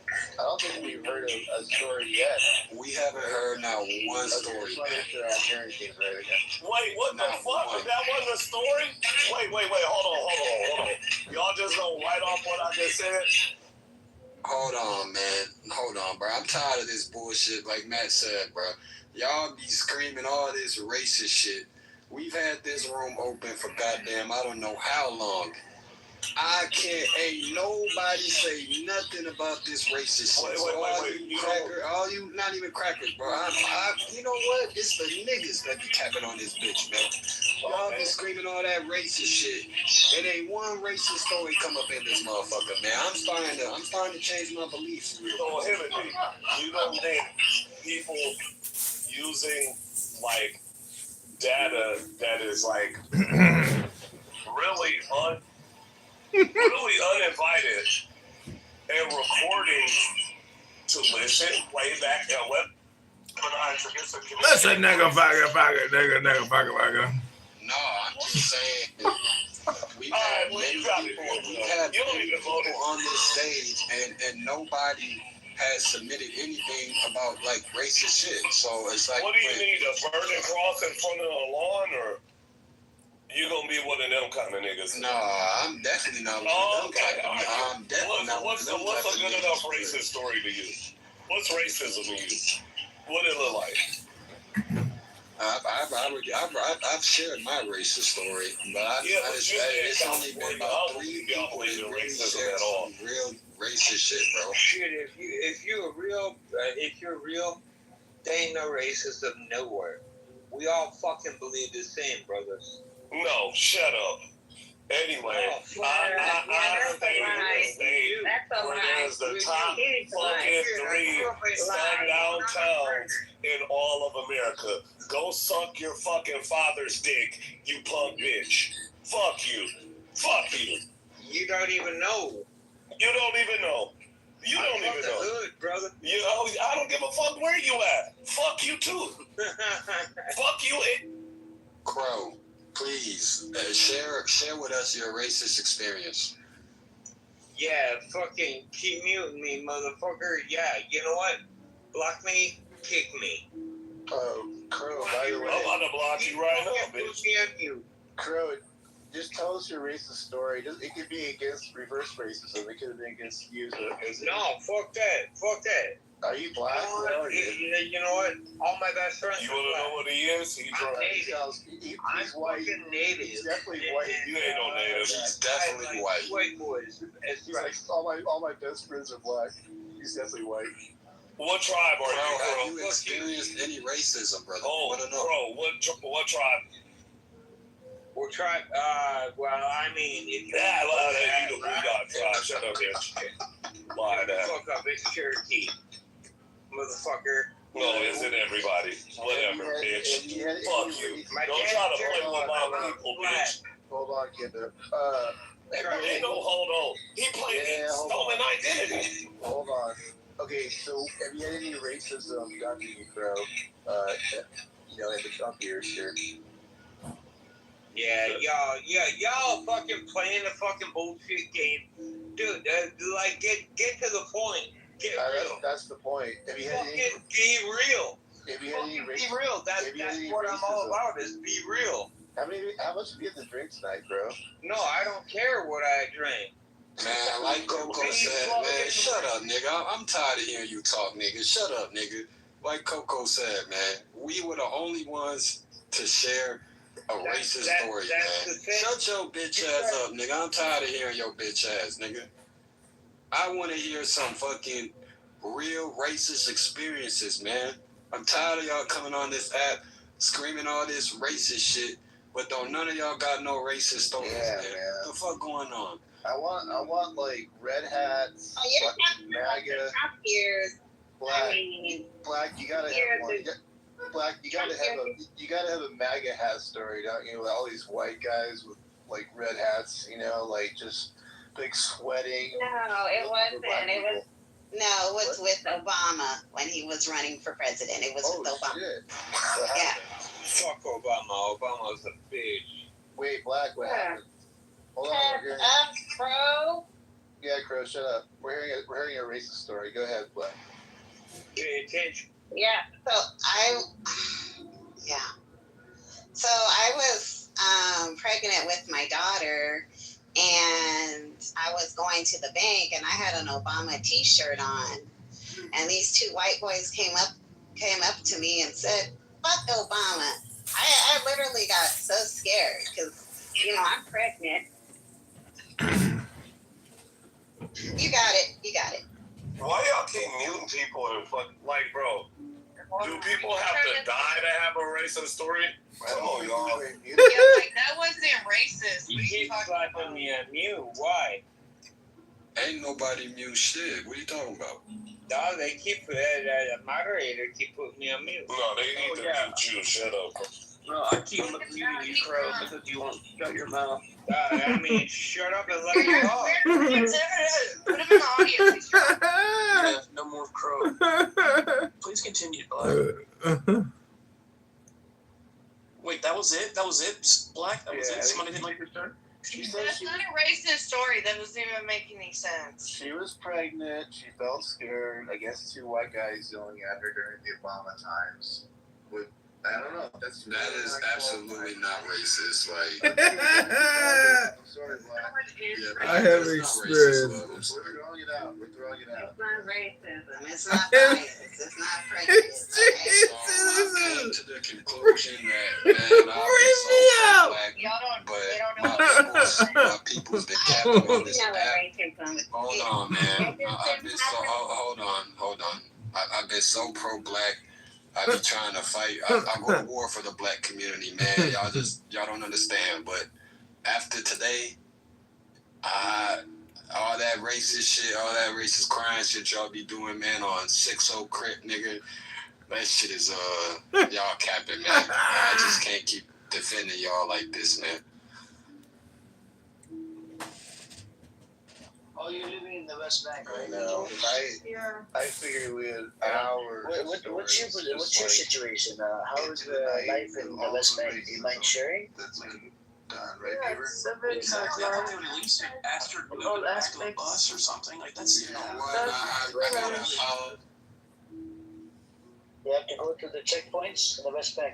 Speaker 5: I don't think we've heard of a story yet.
Speaker 6: We haven't heard not one story.
Speaker 5: I just want to make sure I'm hearing things right again.
Speaker 10: Wait, what the fuck? That wasn't a story? Wait, hold on. Y'all just gonna write off what I just said?
Speaker 6: Hold on, man. Hold on, bro. I'm tired of this bullshit, like Matt said, bro. Y'all be screaming all this racist shit. We've had this room open for goddamn I don't know how long. Ain't nobody say nothing about this racist shit. All you, not even crackers, bro. You know what? It's the niggas that be capping on this bitch, man. Y'all be screaming all that racist shit. It ain't one racist story come up in this motherfucker, man. I'm starting to change my beliefs.
Speaker 10: So, Timothy, you don't think people using, like, data that is, like, really uninvited and recording to listen, play back and what?
Speaker 7: Listen, nigga, nigga.
Speaker 6: No, I'm just saying. We've had many people on this stage, and nobody has submitted anything about like racist shit. So it's like,
Speaker 10: what do you need, a burning cross in front of a lawn, or you gonna be one of them kind of niggas?
Speaker 6: No, I'm definitely not one of them type of niggas. I'm definitely not one of them type of niggas.
Speaker 10: What's a good enough racist story to you? What's racism to you? What it look like?
Speaker 6: I've shared my racist story, but it's only been about 3 people that really shared some real racist shit, bro.
Speaker 13: Shit, if you're real, there ain't no racism nowhere. We all fucking believe the same, brothers.
Speaker 10: No, shut up. Anyway, I think where there's the top fucking 3 sundown towns in all of America. Go suck your fucking father's dick, you punk bitch. Fuck you. Fuck you.
Speaker 13: You don't even know.
Speaker 10: You don't even know. You don't even know.
Speaker 13: Hood, brother.
Speaker 10: I don't give a fuck where you at. Fuck you too. Fuck you.
Speaker 6: Crow, please share with us your racist experience.
Speaker 13: Yeah, fucking keep muting me, motherfucker. Yeah, you know what? Block me, kick me.
Speaker 5: Crow, by the way,
Speaker 10: I'm about to block you right now, bitch.
Speaker 5: Crow, just tell us your racist story. It could be against reverse racism. It could have been against you.
Speaker 13: No, fuck that.
Speaker 5: Are you black?
Speaker 13: You know what? All my best friends.
Speaker 10: You want to know what he is? He's
Speaker 5: white.
Speaker 13: Fucking native.
Speaker 5: He's definitely white.
Speaker 10: You ain't no native.
Speaker 6: He's definitely white.
Speaker 13: White boys.
Speaker 5: He's like, all my best friends are black. He's definitely white.
Speaker 10: What tribe are you, bro?
Speaker 6: Have you experienced any racism, brother?
Speaker 10: Oh, bro, what tribe?
Speaker 13: What tribe? Well, I mean, if you
Speaker 10: you the Bulldog tribe. Shut up, bitch. Lie that.
Speaker 13: Fuck up. Chris Cherokee, motherfucker.
Speaker 10: No, isn't everybody? Whatever, bitch. Fuck you. Don't try to play with my people, bitch.
Speaker 5: Hold on, Kidder.
Speaker 10: Ain't no hold on. He played stolen identity.
Speaker 5: Hold on. Okay, so have you had any racism done to you, bro? In the Trump years here.
Speaker 13: Yeah, y'all fucking playing the fucking bullshit game, dude. Like, get to the point. Get real.
Speaker 5: That's the point. Have you had
Speaker 13: Fucking
Speaker 5: any?
Speaker 13: be real.
Speaker 5: Have you had any
Speaker 13: Be real. That's what I'm all about. Is be real.
Speaker 5: How much have you had to drink tonight, bro?
Speaker 13: No, I don't care what I drink.
Speaker 6: Man, like Coco said, man, shut up, nigga. I'm tired of hearing you talk, nigga. Shut up, nigga. Like Coco said, man, we were the only ones to share a racist story, man. Shut your bitch ass up, nigga. I'm tired of hearing your bitch ass, nigga. I want to hear some fucking real racist experiences, man. I'm tired of y'all coming on this app screaming all this racist shit, but don't none of y'all got no racist stories, man. What the fuck going on?
Speaker 5: I want like red hats, MAGA, black. You gotta have one. Black. You gotta have a MAGA hat story, don't you? All these white guys with like red hats, like just big sweating.
Speaker 14: No, it wasn't. It was with Obama when he was running for president. It was with Obama.
Speaker 5: Shit.
Speaker 14: Yeah.
Speaker 13: Fuck Obama. Obama's a bitch.
Speaker 5: Wait, Black, what happened? Hold on, we're hearing.
Speaker 14: Crow.
Speaker 5: Yeah, Crow, shut up. We're hearing a racist story. Go ahead, Black.
Speaker 13: Pay attention.
Speaker 14: Yeah. So I was pregnant with my daughter, and I was going to the bank, and I had an Obama T-shirt on, and these two white boys came up to me and said, "Fuck Obama." I literally got so scared because I'm pregnant. You got it.
Speaker 10: Why y'all keep muting people and like, bro? Do people have to die to have a racist story? Come on, y'all.
Speaker 9: Yeah, like that wasn't racist.
Speaker 13: You keep slapping me on mute. Why?
Speaker 6: Ain't nobody mute shit. What are you talking about?
Speaker 13: No, they keep the moderator keep putting me on mute.
Speaker 10: No, they need to mute you. Shut up.
Speaker 4: No, I keep muting you, Crow, because you won't shut your mouth.
Speaker 13: Shut up and let me talk.
Speaker 9: Put him in the audience.
Speaker 4: Yeah, no more Crow. Please continue, Black. Wait, that was it? That was it, Black? That was it? Somebody didn't like your turn?
Speaker 9: That's not a racist story. That doesn't even make any sense.
Speaker 5: She was pregnant. She felt scared. I guess two white guys yelling at her during the Obama times. I don't know. That
Speaker 6: is absolutely not racist. Like,
Speaker 5: I'm sorry, Black.
Speaker 6: Yeah,
Speaker 7: I have experience.
Speaker 5: We're throwing it out.
Speaker 14: It's not racism. It's not racist. It's not prejudice.
Speaker 6: I came to the conclusion that, man, I'll be so black, but my people's been captive on this app. Hold on, man. I've been so, hold on. I've been so pro-black. I be trying to fight. I go to war for the black community, man. Y'all don't understand. But after today, all that racist shit, all that racist crime shit y'all be doing, man, on 6-0 Crip, nigga, that shit is, y'all capping, man. I just can't keep defending y'all like this, man.
Speaker 3: Oh, you're living in the West Bank, right?
Speaker 5: No, I figured we had hours.
Speaker 3: What's your situation? How is the life in the West Bank? Do you mind sharing?
Speaker 5: That's done, right, Kitover?
Speaker 4: Exactly. I thought they would at least ask her to move back to the bus or something. Like, that's,
Speaker 6: You know what? I gotta
Speaker 3: You have to go to the checkpoints in the West Bank.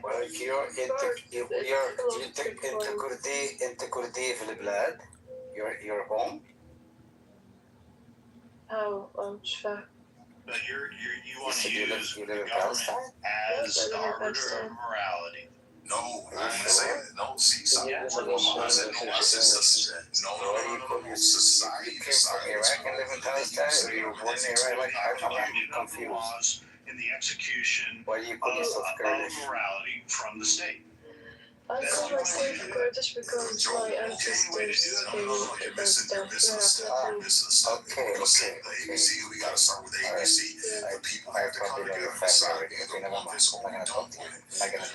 Speaker 15: انت كردي في البلاد. You're home.
Speaker 12: مش فاهم.
Speaker 1: But you want to use the government as the arbiter of morality.
Speaker 10: No, I didn't say that. No, see, something. I said no. I said no. Society.
Speaker 15: Iraq and live in Palestine. You're born in Iraq. Like, I'm confused.
Speaker 1: In the execution
Speaker 15: Why do you call yourself
Speaker 1: of
Speaker 15: Kurdish?
Speaker 1: morality from the state.
Speaker 12: I call myself Kurdish because my ancestors came to that stuff.
Speaker 15: Okay.
Speaker 10: We gotta start with ABC.
Speaker 15: Yeah.
Speaker 10: The people have to come together and decide either want this or we don't want it.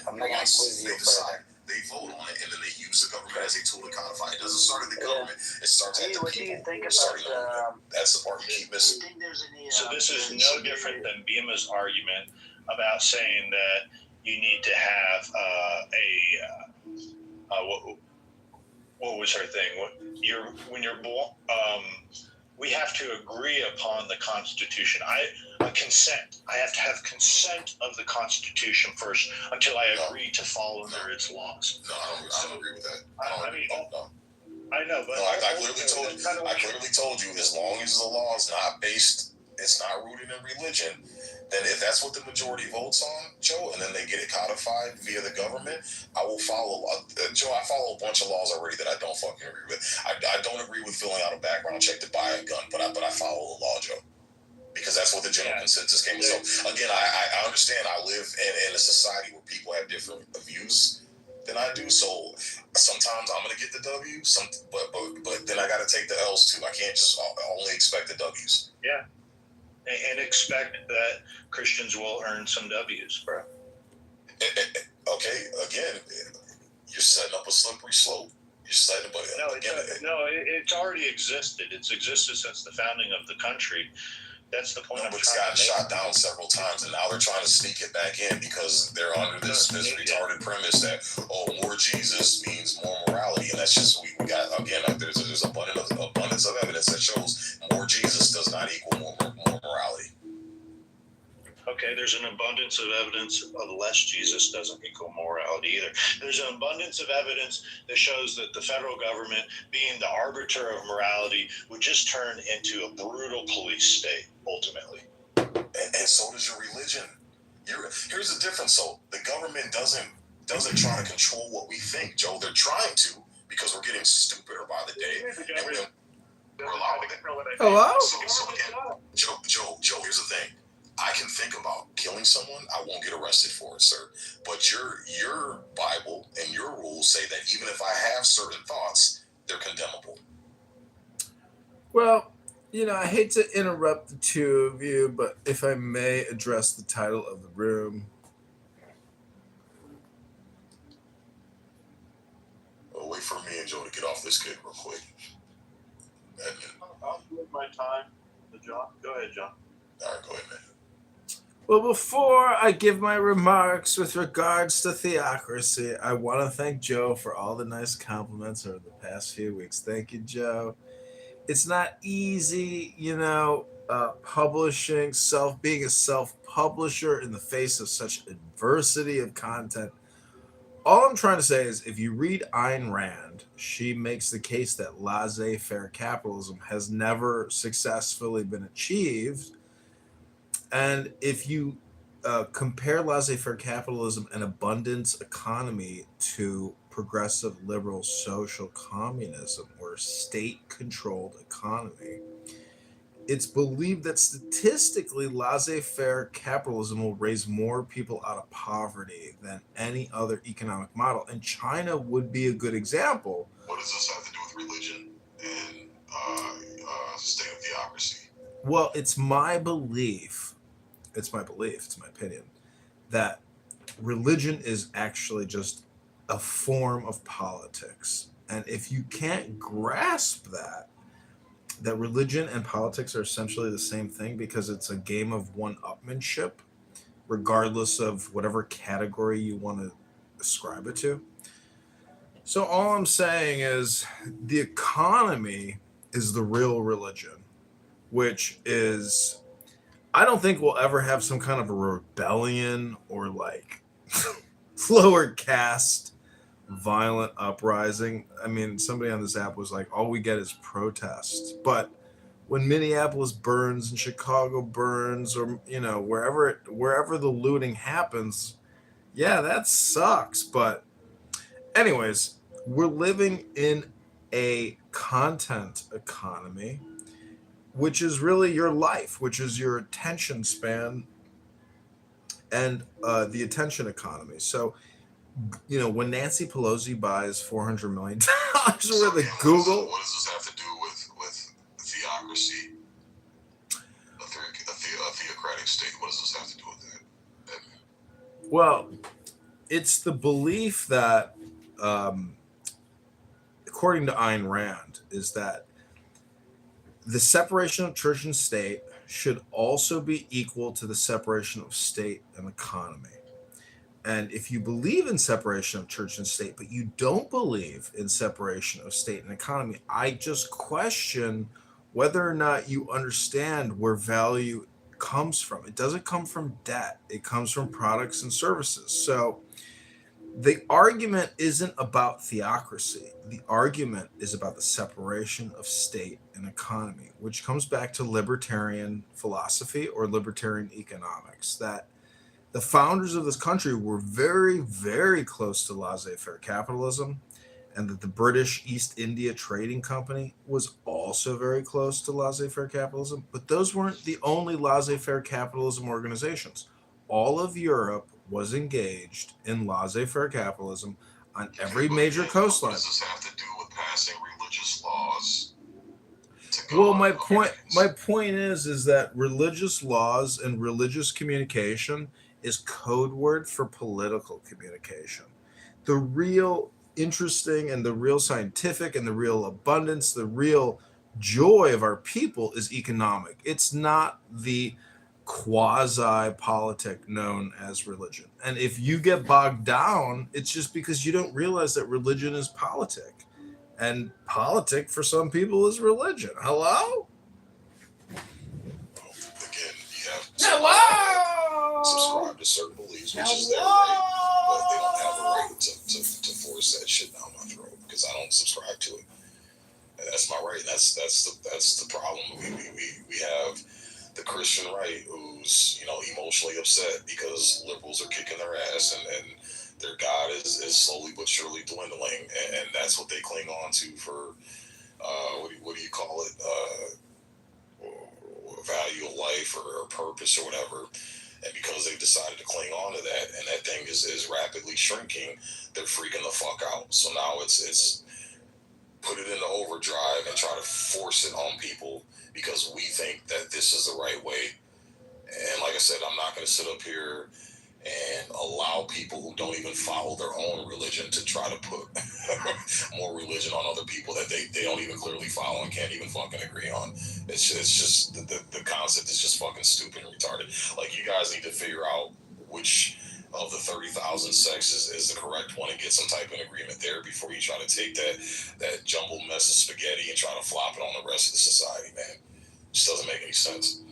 Speaker 15: I'm not gonna quiz you
Speaker 10: They decide, they vote on it, and then they use the government as a tool to codify. It doesn't start at the government; it starts at the
Speaker 5: What do you
Speaker 10: people.
Speaker 5: think
Speaker 10: Starting
Speaker 5: about
Speaker 10: on that's the part we keep missing.
Speaker 5: do you think there's any,
Speaker 16: So this is no different than Bima's argument about saying that you need to have what was her thing? When you're born, we have to agree upon the Constitution. Consent. I have to have consent of the Constitution first until I agree to follow under its laws.
Speaker 10: No, I don't agree with that. No.
Speaker 16: I know, but
Speaker 10: I clearly told you, as long as the law is not based, it's not rooted in religion, then if that's what the majority votes on, Joe, and then they get it codified via the government, I will follow. Joe, I follow a bunch of laws already that I don't fucking agree with. I don't agree with filling out a background check to buy a gun, but I follow the law, Joe, because that's what the general consensus came with. So again, I understand. I live in a society where people have different views than I do. So sometimes I'm gonna get the W, but then I got to take the L's too. I can't just only expect the W's.
Speaker 16: Yeah. And expect that Christians will earn some W's, bro.
Speaker 10: Okay, again, you're setting up a slippery slope. You're setting up
Speaker 16: it's already existed. It's existed since the founding of the country. That's the point.
Speaker 10: But it's gotten shot down several times, and now they're trying to sneak it back in because they're under this retarded premise that more Jesus means more morality, and that's just we got again. There's abundance of evidence that shows more Jesus does not equal more morality.
Speaker 16: Okay, there's an abundance of evidence of less Jesus doesn't equal morality either. There's an abundance of evidence that shows that the federal government, being the arbiter of morality, would just turn into a brutal police state, ultimately.
Speaker 10: And so does your religion. Here's the difference. So the government doesn't try to control what we think, Joe. They're trying to because we're getting stupider by the day. We're allowing it.
Speaker 7: Hello?
Speaker 10: So again, Joe, here's the thing. I can think about killing someone. I won't get arrested for it, sir. But your Bible and your rules say that even if I have certain thoughts, they're condemnable.
Speaker 7: Well, I hate to interrupt the two of you, but if I may address the title of the room.
Speaker 10: Well, wait for me and Joe to get off this kick real quick.
Speaker 11: I'll give my time to John. Go ahead, John.
Speaker 10: All right, go ahead, man.
Speaker 7: Well, before I give my remarks with regards to theocracy, I want to thank Joe for all the nice compliments over the past few weeks. Thank you, Joe. It's not easy, publishing, being a self-publisher in the face of such adversity of content. All I'm trying to say is if you read Ayn Rand, she makes the case that laissez-faire capitalism has never successfully been achieved. And if you compare laissez-faire capitalism and abundance economy to progressive liberal social communism or state-controlled economy, it's believed that statistically laissez-faire capitalism will raise more people out of poverty than any other economic model. And China would be a good example.
Speaker 10: What does this have to do with religion and state of theocracy?
Speaker 7: Well, it's my belief, it's my opinion, that religion is actually just a form of politics. And if you can't grasp that religion and politics are essentially the same thing because it's a game of one-upmanship, regardless of whatever category you want to ascribe it to. So all I'm saying is the economy is the real religion, which is, I don't think we'll ever have some kind of a rebellion or like lower caste violent uprising. I mean, somebody on this app was like, all we get is protests. But when Minneapolis burns and Chicago burns, or wherever the looting happens, yeah, that sucks. But anyways, we're living in a content economy, which is really your life, which is your attention span and the attention economy. So you know, when Nancy Pelosi buys $400 million worth of Google.
Speaker 17: What does this have to do with theocracy? A theocratic state. What does this have to do with that?
Speaker 7: Well, it's the belief that, according to Ayn Rand, is that the separation of church and state should also be equal to the separation of state and economy. And if you believe in separation of church and state, but you don't believe in separation of state and economy, I just question whether or not you understand where value comes from. It doesn't come from debt. It comes from products and services. So the argument isn't about theocracy. The argument is about the separation of state and economy, which comes back to libertarian philosophy or libertarian economics, that the founders of this country were very, very close to laissez-faire capitalism, and that the British East India Trading Company was also very close to laissez-faire capitalism. But those weren't the only laissez-faire capitalism organizations. All of Europe was engaged in laissez-faire capitalism on every major coastline.
Speaker 17: What does this have to do with passing religious laws?
Speaker 7: Well, my point is that religious laws and religious communication is code word for political communication. The real interesting and the real scientific and the real abundance, the real joy of our people is economic. It's not the quasi-politic known as religion. And if you get bogged down, it's just because you don't realize that religion is politic. And politic for some people is religion. Hello?
Speaker 17: Again, you have
Speaker 7: Hello!
Speaker 17: Subscribe to certain beliefs, which is their right, but they don't have the right to force that shit down my throat because I don't subscribe to it. And that's my right. That's the problem. We have the Christian right who's, you know, emotionally upset because liberals are kicking their ass and their God is slowly but surely dwindling, and that's what they cling on to for what do you call it? Value of life or purpose or whatever. And because they've decided to cling on to that, and that thing is rapidly shrinking, they're freaking the fuck out. So now it's put it into overdrive and try to force it on people because we think that this is the right way. And like I said, I'm not going to sit up here and allow people who don't even follow their own religion to try to put more religion on other people that they don't even clearly follow and can't even fucking agree on. It's just the concept is just fucking stupid and retarded. Like, you guys need to figure out which of the 30,000 sects is the correct one and get some type of agreement there before you try to take that jumbled mess of spaghetti and try to flop it on the rest of the society, man. It just doesn't make any sense.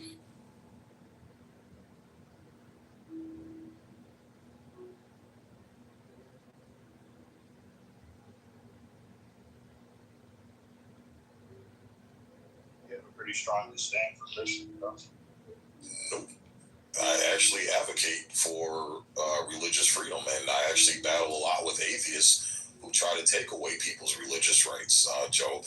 Speaker 16: Pretty strong disdain for Christians, don't you?
Speaker 17: Nope. I actually advocate for religious freedom, and I actually battle a lot with atheists who try to take away people's religious rights. Joe,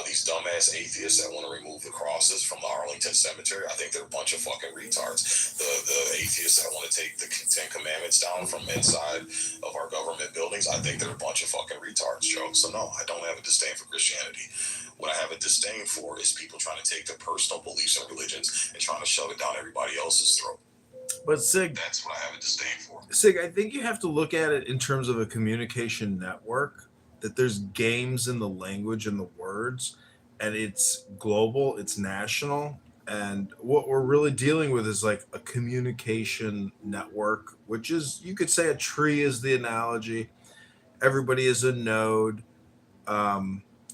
Speaker 17: these dumbass atheists that want to remove the crosses from the Arlington Cemetery, I think they're a bunch of fucking retards. The atheists that want to take the Ten Commandments down from inside of our government buildings, I think they're a bunch of fucking retards, Joe. So no, I don't have a disdain for Christianity. What I have a disdain for is people trying to take their personal beliefs and religions and trying to shove it down everybody else's throat.
Speaker 7: But Sig,
Speaker 17: that's what I have a disdain for.
Speaker 7: Sig, I think you have to look at it in terms of a communication network, that there's games in the language and the words, and it's global, it's national. And what we're really dealing with is like a communication network, which is, you could say a tree is the analogy. Everybody is a node.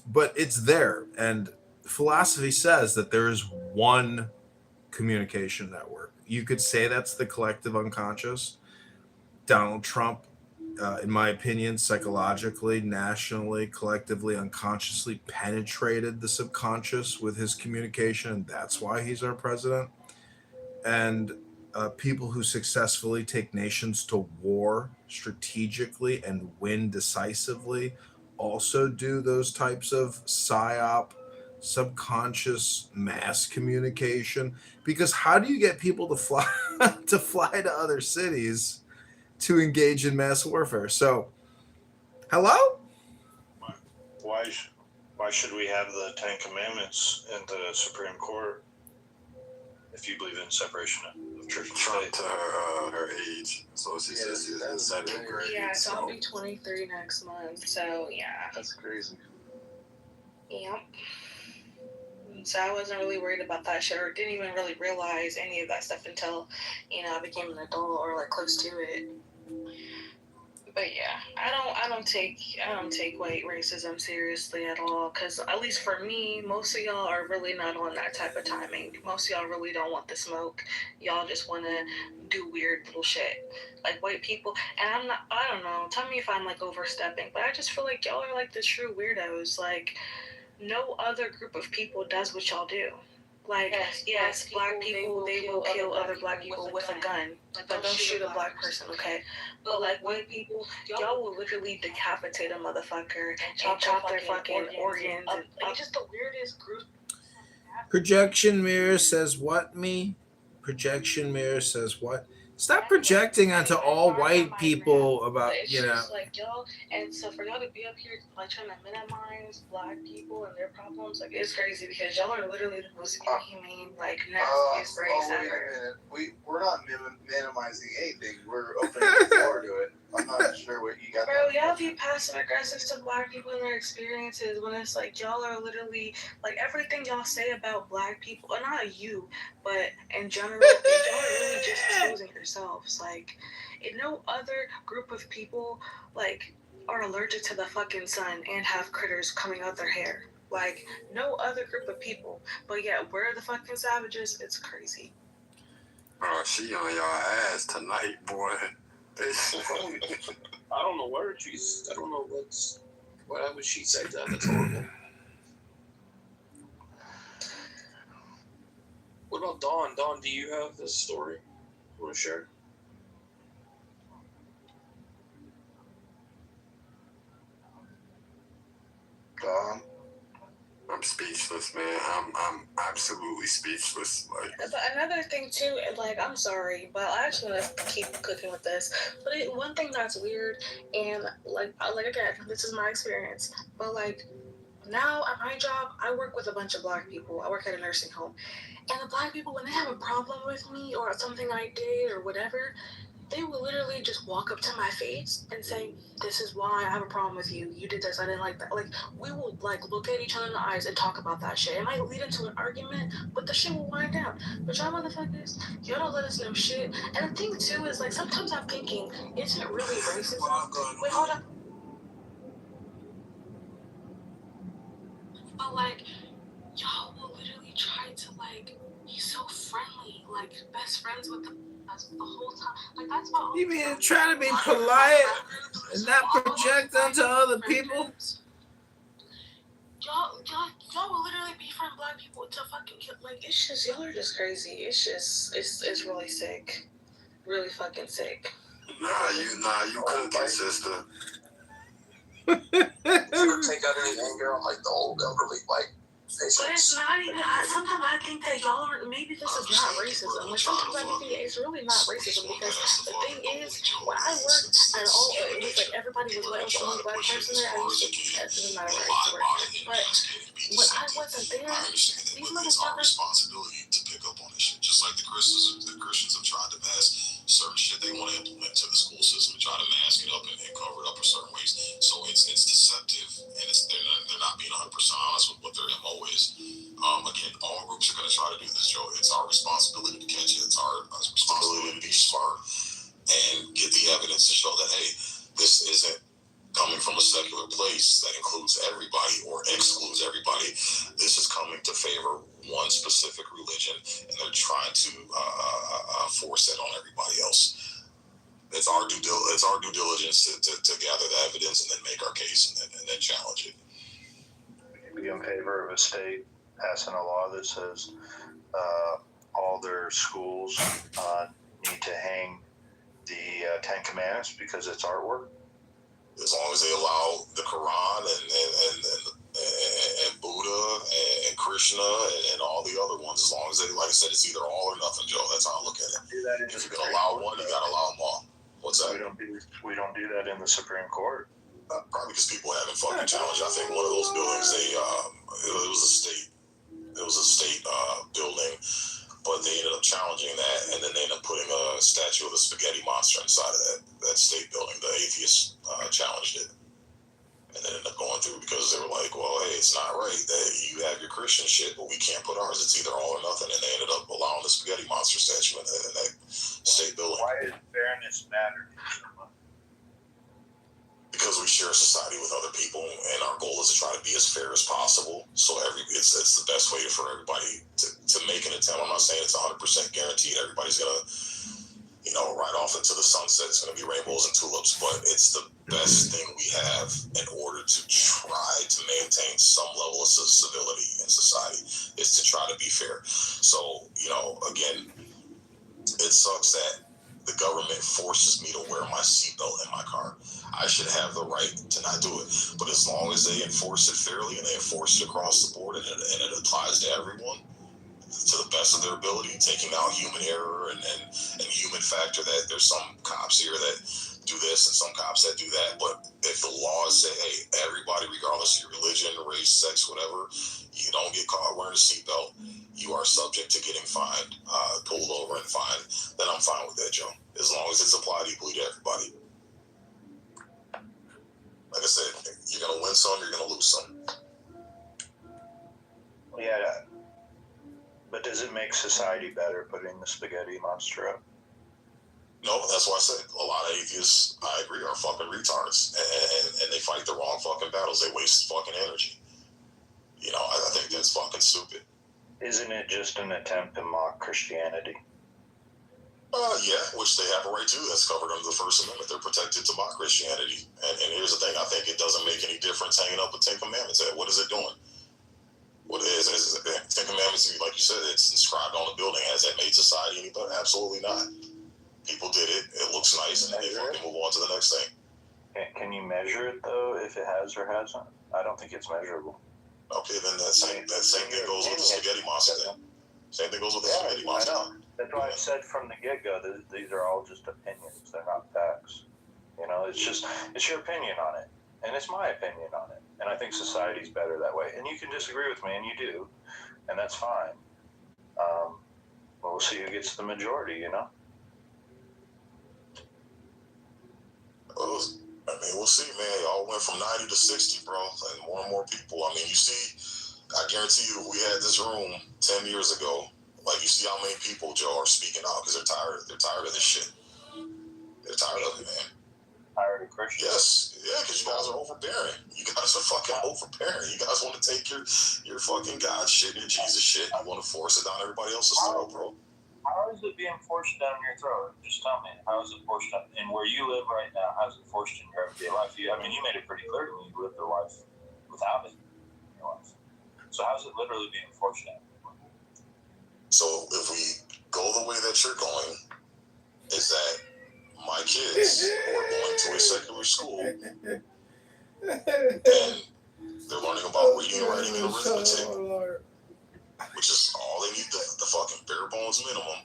Speaker 7: But it's there. And philosophy says that there is one communication network. You could say that's the collective unconscious. Donald Trump, in my opinion, psychologically, nationally, collectively, unconsciously penetrated the subconscious with his communication, and that's why he's our president. And people who successfully take nations to war strategically and win decisively also do those types of psyop, subconscious mass communication. Because how do you get people to fly to other cities to engage in mass warfare. So, hello?
Speaker 16: Why should we have the Ten Commandments in the Supreme Court if you believe in separation of church and
Speaker 17: Trump
Speaker 16: state?
Speaker 17: to her age, so she says she's in seventh grade.
Speaker 12: Yeah, so I'll be 23 next month. So yeah.
Speaker 8: That's crazy.
Speaker 12: Yep. So I wasn't really worried about that shit, or didn't even really realize any of that stuff until, I became an adult or like close to it. But yeah, I don't take white racism seriously at all, because at least for me, most of y'all are really not on that type of timing. Most of y'all really don't want the smoke. Y'all just want to do weird little shit like white people. And I don't know, tell me if I'm like overstepping, but I just feel like y'all are like the true weirdos. Like, no other group of people does what y'all do. Like, yes, black people, they will kill other black people with a gun. Like, don't shoot a black person, okay? But, like, white people, y'all will literally decapitate a motherfucker and chop their fucking organs. And, like, just the weirdest group.
Speaker 7: Projection mirror says what, me? Projection mirror says what? Stop projecting onto all white people about,
Speaker 12: It's just like y'all, and so for y'all to be up here like trying to minimize black people and their problems, like it's crazy, because y'all are literally the most inhumane, like nastiest race ever.
Speaker 8: We're not minimizing anything. We're opening the door to it. I'm not sure what you got.
Speaker 12: Bro, y'all be passive aggressive to black people and their experiences, when it's like y'all are literally like everything y'all say about black people, or not you, but in general, y'all are really just exposing yourselves. Like, no other group of people like are allergic to the fucking sun and have critters coming out their hair. Like, no other group of people. But yeah, we're the fucking savages. It's crazy.
Speaker 17: Oh, she on y'all ass tonight, boy.
Speaker 4: I don't know where she's. I don't know what would she say that. That's horrible. What about Dawn? Dawn, do you have this story you want to share?
Speaker 8: Dawn?
Speaker 17: I'm speechless, man. I'm absolutely speechless. Like,
Speaker 12: but another thing too, like, I'm sorry, but I actually want to keep cooking with this. But one thing that's weird, and like again, this is my experience. But like now at my job, I work with a bunch of black people. I work at a nursing home, and the black people, when they have a problem with me or something I did or whatever, they will literally just walk up to my face and say, "This is why I have a problem with you. You did this. I didn't like that." Like, we will like look at each other in the eyes and talk about that shit. It might lead into an argument, but the shit will wind down. But y'all motherfuckers, y'all don't let us know shit. And the thing too is, like, sometimes I'm thinking, is it really racism? Wait, hold up. But like, y'all will literally try to like be so friendly, like best friends with us the whole time. Like, that's why.
Speaker 7: You mean trying to be polite and not project onto other people?
Speaker 12: Y'all will literally befriend black people to fucking kill. Like, it's just, y'all are just crazy. It's really sick. Really fucking sick.
Speaker 17: Nah, you cooking, sister.
Speaker 4: You ever take out any anger on like the old elderly, like patients?
Speaker 12: But it's not even. Sometimes I think that y'all are. Maybe this is not racism. Like, sometimes I think it's really not racism, because the thing is, when I worked and it was like everybody was white, I was the only black person there. I used to. That doesn't matter right to work. But when I wasn't there, these motherfuckers.
Speaker 17: Responsibility to pick up on this shit, just like the Christians have tried to mask certain shit they want to implement to the school system and try to mask it up and cover it up in certain ways. So it's deceptive, and they're not being 100% honest with what their MO is. Again, all groups are going to try to do this, Joe. It's our responsibility to catch it. It's our responsibility to be smart and get the evidence to show that, hey, this isn't coming from a secular place that includes everybody or excludes everybody. This is coming to favor one specific religion, and they're trying to force that on everybody else. It's our due diligence to gather the evidence and then make our case and then challenge it.
Speaker 18: Would you be in favor of a state passing a law that says all their schools need to hang the Ten Commandments because it's artwork?
Speaker 17: As long as they allow the Quran and Buddha and Krishna and all the other ones, as long as they, like I said, it's either all or nothing, Joe. That's how I look at it. If you can allow one, you got to allow them all. What's that?
Speaker 18: We don't do that in the Supreme Court.
Speaker 17: Probably because people haven't fucking challenged. I think one of those buildings, it was a state building, but they ended up challenging that, and then they ended up putting a statue of the spaghetti monster inside of that state building. The atheists challenged it, and then ended up going through because they were like, well, hey, it's not right that you have your Christian shit, but we can't put ours. It's either all or nothing, and they ended up allowing the spaghetti monster statue in that state building.
Speaker 18: Why does fairness matter?
Speaker 17: Because we share a society with other people, and our goal is to try to be as fair as possible. So it's the best way for everybody to make an attempt. I'm not saying it's 100% guaranteed. Everybody's gonna, ride off into the sunset. It's gonna be rainbows and tulips, but it's the best thing we have in order to try to maintain some level of civility in society. Is to try to be fair. So again, it sucks that the government forces me to wear my seatbelt in my car. I should have the right to not do it. But as long as they enforce it fairly and they enforce it across the board and it applies to everyone to the best of their ability, taking out human error and human factor, that there's some cops here that do this and some cops that do that. But if the laws say, hey, everybody, regardless of your religion, race, sex, whatever, you don't get caught wearing a seatbelt, you are subject to getting fined, pulled over and fined, then I'm fine with that, Joe. As long as it's applied equally to everybody. Like I said, you're going to win some, you're going to lose some.
Speaker 18: Yeah, but does it make society better putting the spaghetti monster up?
Speaker 17: No, that's why I said a lot of atheists, I agree, are fucking retards. And they fight the wrong fucking battles. They waste fucking energy. I think that's fucking stupid.
Speaker 18: Isn't it just an attempt to mock Christianity?
Speaker 17: Yeah, which they have a right to. That's covered under the First Amendment. They're protected to mock Christianity. And here's the thing. I think it doesn't make any difference hanging up with Ten Commandments. What is it doing? What is Ten Commandments, like you said, it's inscribed on the building. Has that made society any better? Absolutely not. People did it. It looks nice, and then they fucking move on to the next thing.
Speaker 18: Can you measure it, though, if it has or hasn't? I don't think it's measurable.
Speaker 17: Okay, then that same thing goes with the spaghetti monster thing. Same thing goes with the spaghetti monster.
Speaker 18: I know. That's why I said from the get-go that these are all just opinions. They're not facts. It's your opinion on it. And it's my opinion on it. And I think society's better that way. And you can disagree with me, and you do. And that's fine. We'll see who gets the majority,
Speaker 17: Well, we'll see, man. Y'all went from 90 to 60, bro. And more people. You see, I guarantee you, if we had this room 10 years ago, you see how many people, Joe, are speaking out because they're tired of this shit. They're tired of it, man.
Speaker 18: Tired of Christians?
Speaker 17: Yes. Yeah, because you guys are overbearing. You guys are fucking overbearing. You guys want to take your fucking God shit and your Jesus shit. You want to force it down everybody else's throat, bro.
Speaker 18: How is it being forced down your throat? Just tell me. How is it forced down? And where you live right now, how is it forced in your everyday life? You made it pretty clear to me you lived a life without it in your life. So how is it literally being forced down?
Speaker 17: So if we go the way that you're going, is that my kids who are going to a secular school and they're learning about reading, writing, and arithmetic, which is all they need, the fucking bare bones minimum.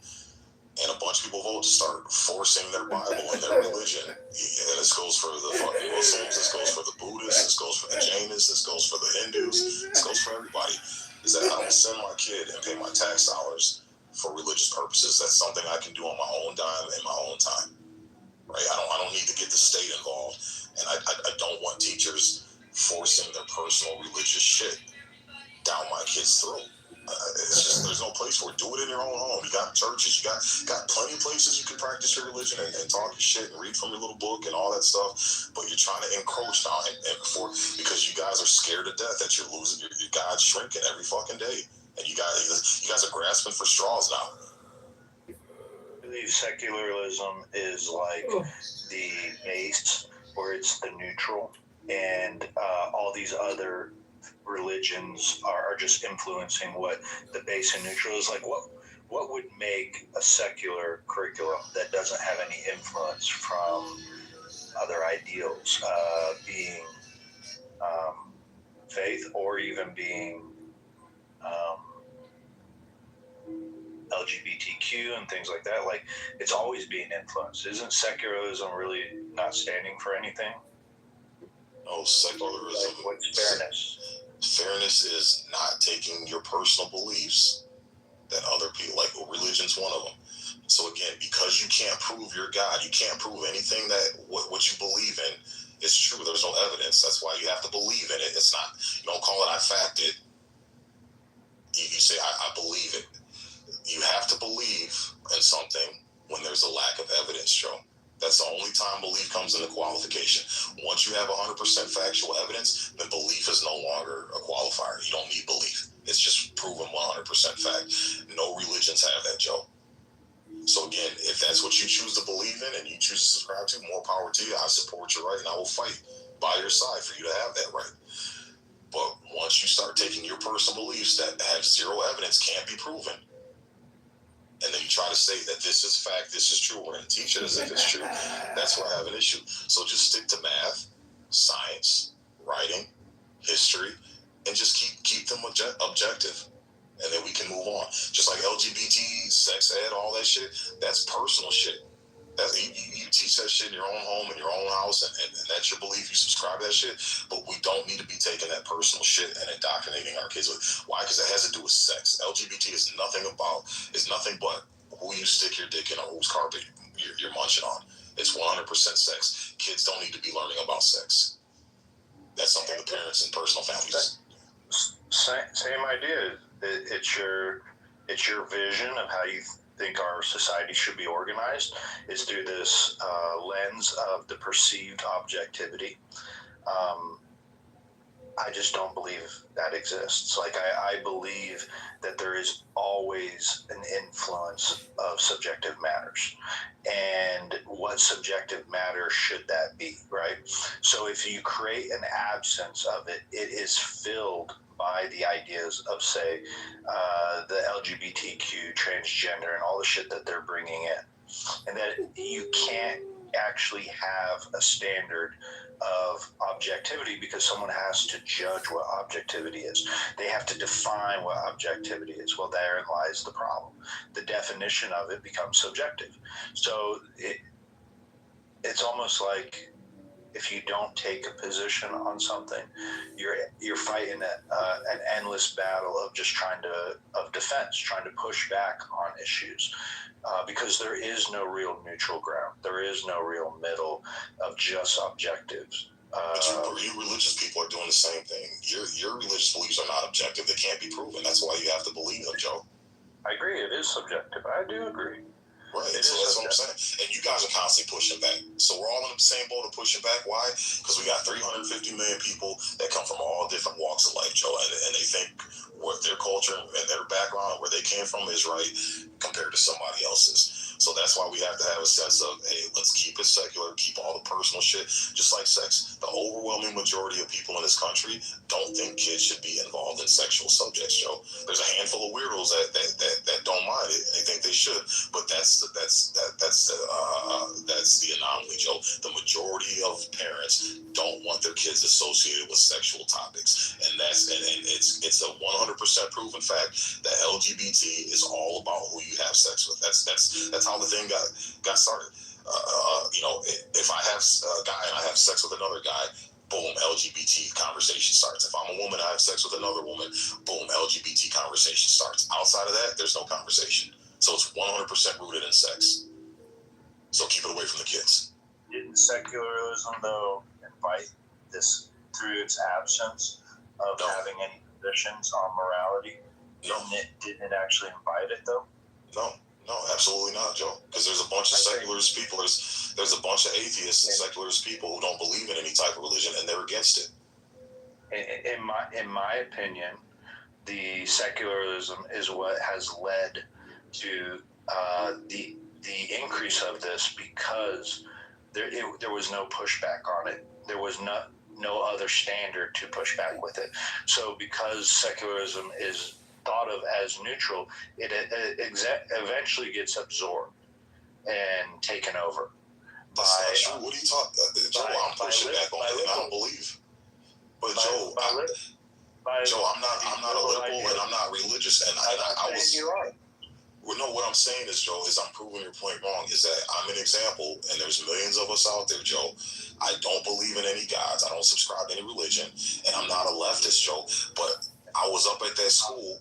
Speaker 17: And a bunch of people vote to start forcing their Bible and their religion. And this goes for the fucking Muslims, this goes for the Buddhists, this goes for the Jainists, this goes for the Hindus, this goes for everybody. Is that I don't send my kid and pay my tax dollars for religious purposes. That's something I can do on my own dime in my own time. Right? I don't need to get the state involved. And I don't want teachers forcing their personal religious shit down my kid's throat. It's just, there's no place for it. Do it in your own home. You got churches, you got plenty of places you can practice your religion and talk your shit and read from your little book and all that stuff. But you're trying to encroach on it because you guys are scared to death that you're losing your God's shrinking every fucking day. And you guys are grasping for straws now.
Speaker 18: I believe secularism is like the base, where it's the neutral, and all these other religions are just influencing what the base and neutral is. Like what would make a secular curriculum that doesn't have any influence from other ideals, being faith, or even being LGBTQ and things like that. Like, it's always being influenced. Isn't secularism really not standing for anything?
Speaker 17: No, secularism.
Speaker 18: Like, what's fairness?
Speaker 17: Fairness is not taking your personal beliefs that other people, like religion's one of them. So again, because you can't prove your God, you can't prove anything that what you believe in is true. There's no evidence. That's why you have to believe in it. It's not, you don't call it I fact it. You say I believe it. You have to believe in something when there's a lack of evidence, Joe. That's the only time belief comes into qualification. Once you have 100% factual evidence, then belief is no longer a qualifier. You don't need belief. It's just proven 100% fact. No religions have that, Joe. So again, if that's what you choose to believe in and you choose to subscribe to, more power to you. I support your right and I will fight by your side for you to have that right. But once you start taking your personal beliefs that have zero evidence, can't be proven, and then you try to say that this is fact, this is true, we're going to teach it as if it's true, that's where I have an issue. So just stick to math, science, writing, history, and just keep them objective. And then we can move on. Just like LGBT, sex ed, all that shit, that's personal shit. You teach that shit in your own home, in your own house, and that's your belief. You subscribe to that shit. But we don't need to be taking that personal shit and indoctrinating our kids with. Why? Because it has to do with sex. LGBT is nothing but who you stick your dick in or whose carpet you're munching on. It's 100% sex. Kids don't need to be learning about sex. That's something the parents and personal families.
Speaker 18: Same idea. It's your vision of how you think our society should be organized is through this lens of the perceived objectivity. I just don't believe that exists. Like, I believe that there is always an influence of subjective matters. And what subjective matter should that be, right? So if you create an absence of it, it is filled by the ideas of, say, the LGBTQ, transgender, and all the shit that they're bringing in. And that you can't actually have a standard of objectivity because someone has to judge what objectivity is. They have to define what objectivity is. Well, therein lies the problem. The definition of it becomes subjective. So it's almost like if you don't take a position on something, you're fighting an endless battle of just trying to push back on issues, because there is no real neutral ground. There is no real middle of just objectives.
Speaker 17: But you religious people are doing the same thing. Your religious beliefs are not objective. They can't be proven. That's why you have to believe them, Joe.
Speaker 18: I agree. It is subjective. I do agree.
Speaker 17: Right, so that's what I'm saying. And you guys are constantly pushing back. So we're all in the same boat of pushing back. Why? Because we got 350 million people that come from all different walks of life, Joe, and they think what their culture and their background, where they came from, is right compared to somebody else's. So that's why we have to have a sense of, hey, let's keep it secular, keep all the personal shit, just like sex. The overwhelming majority of people in this country don't think kids should be involved in sexual subjects, Joe. There's a handful of weirdos that don't mind it, and they think they should, but that's the anomaly, Joe. The majority of parents don't want their kids associated with sexual topics, and it's a 100% proven fact that LGBT is all about who you have sex with. That's how the thing got started. If I have a guy and I have sex with another guy, boom, LGBT conversation starts. If I'm a woman, I have sex with another woman, boom, LGBT conversation starts. Outside of that, there's no conversation. So it's 100% rooted in sex. So keep it away from the kids.
Speaker 18: Didn't secularism, though, invite this through its absence of having any positions on morality?
Speaker 17: No.
Speaker 18: Didn't it actually invite it, though?
Speaker 17: No, absolutely not, Joe. Because there's a bunch of secularist people. There's a bunch of atheists and secularist people who don't believe in any type of religion, and they're against it.
Speaker 18: In my opinion, the secularism is what has led to the increase of this, because there was no pushback on it. There was no other standard to push back with it. So because secularism is thought of as neutral, it eventually gets absorbed and taken over.
Speaker 17: That's not true. What are you talking? Joe, I'm pushing back on it, and I don't believe. But Joe, I'm not a liberal, and I'm not religious, and I was.
Speaker 18: You are.
Speaker 17: Well, no, what I'm saying is, Joe, is I'm proving your point wrong. Is that I'm an example, and there's millions of us out there, Joe. I don't believe in any gods. I don't subscribe to any religion, and I'm not a leftist, Joe. But I was up at that school.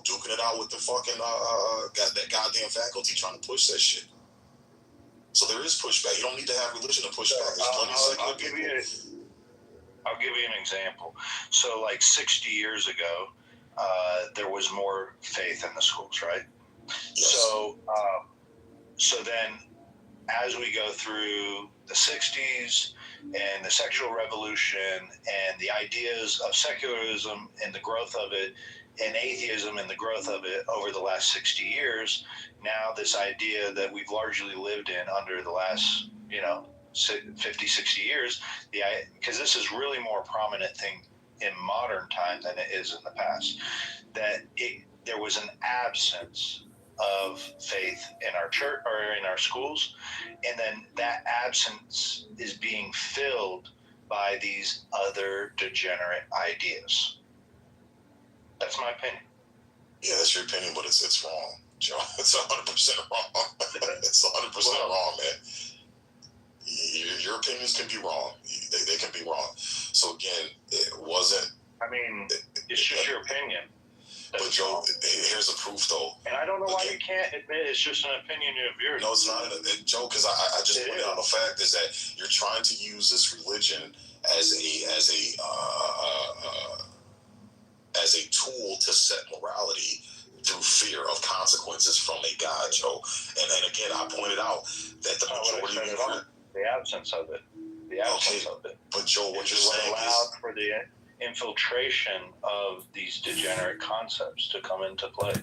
Speaker 17: Duking it out with the fucking that goddamn faculty trying to push that shit. So there is pushback. You don't need to have religion to push back. There's plenty of secular people.
Speaker 16: I'll give you an example. So, like 60 years ago, there was more faith in the schools, right?
Speaker 17: Yes.
Speaker 16: So then, as we go through the 60s and the sexual revolution and the ideas of secularism and the growth of it, and atheism and the growth of it over the last 60 years, now this idea that we've largely lived in under the last, 50, 60 years, because this is really more prominent thing in modern time than it is in the past, that there was an absence of faith in our church or in our schools, and then that absence is being filled by these other degenerate ideas. That's my opinion.
Speaker 17: Yeah, that's your opinion, but it's wrong, Joe. It's 100% wrong. It's 100% wrong, man. Your opinions can be wrong. They can be wrong. So again, it wasn't.
Speaker 16: I mean, it's just your opinion.
Speaker 17: But Joe, here's a proof though.
Speaker 16: And I don't know why you can't admit it's just an opinion of yours.
Speaker 17: No, it's not, Joe. Because I just pointed out the fact is that you're trying to use this religion as a tool to set morality through fear of consequences from a God, Joe. And again, I pointed out that the majority of
Speaker 16: the absence of it.
Speaker 17: But Joe, what you're saying
Speaker 16: allowed for the infiltration of these degenerate concepts to come into play.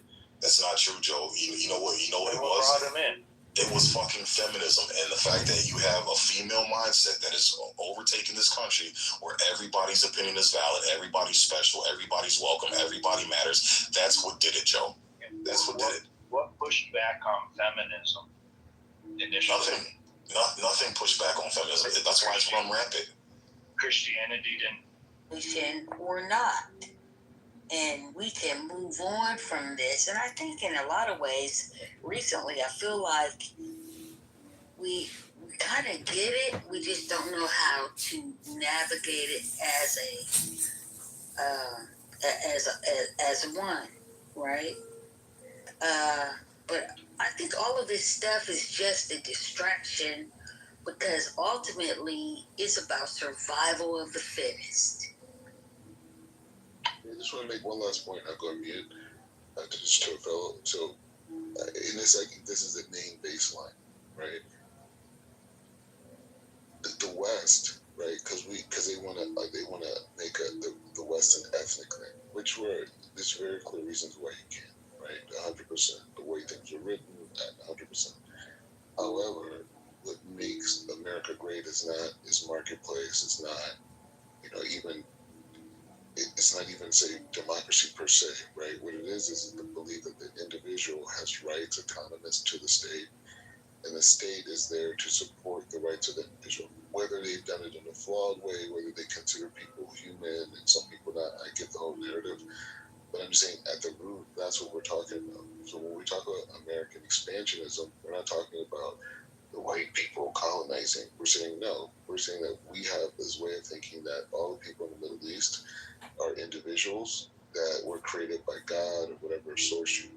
Speaker 17: That's not true, Joe. You know what it was?
Speaker 16: Brought them in.
Speaker 17: It was fucking feminism and the fact that you have a female mindset that is overtaking this country where everybody's opinion is valid, everybody's special, everybody's welcome, everybody matters. That's what did it, Joe. That's what did it.
Speaker 16: What pushed back on feminism initially?
Speaker 17: Nothing pushed back on feminism. That's why it's run rampant.
Speaker 16: Christianity didn't.
Speaker 19: Or not. And we can move on from this. And I think in a lot of ways, recently, I feel like we kind of get it. We just don't know how to navigate it as one, right? But I think all of this stuff is just a distraction because ultimately it's about survival of the fittest.
Speaker 20: I just want to make one last point. I'll go on mute to this to a fellow. So, in this, I think this is the main baseline, right? The West, right? Because they want to make the West an ethnic thing, which there's very clear reasons why you can't, right? 100%. The way things are written, 100%. However, what makes America great is marketplace. It's not, even. It's not even, say, democracy per se, right? What it is the belief that the individual has rights autonomous to the state, and the state is there to support the rights of the individual. Whether they've done it in a flawed way, whether they consider people human and some people not, I get the whole narrative. But I'm saying at the root, that's what we're talking about. So when we talk about American expansionism, we're not talking about the white people colonizing. We're saying no. We're saying that we have this way of thinking that all the people in the Middle East are individuals that were created by God or whatever source you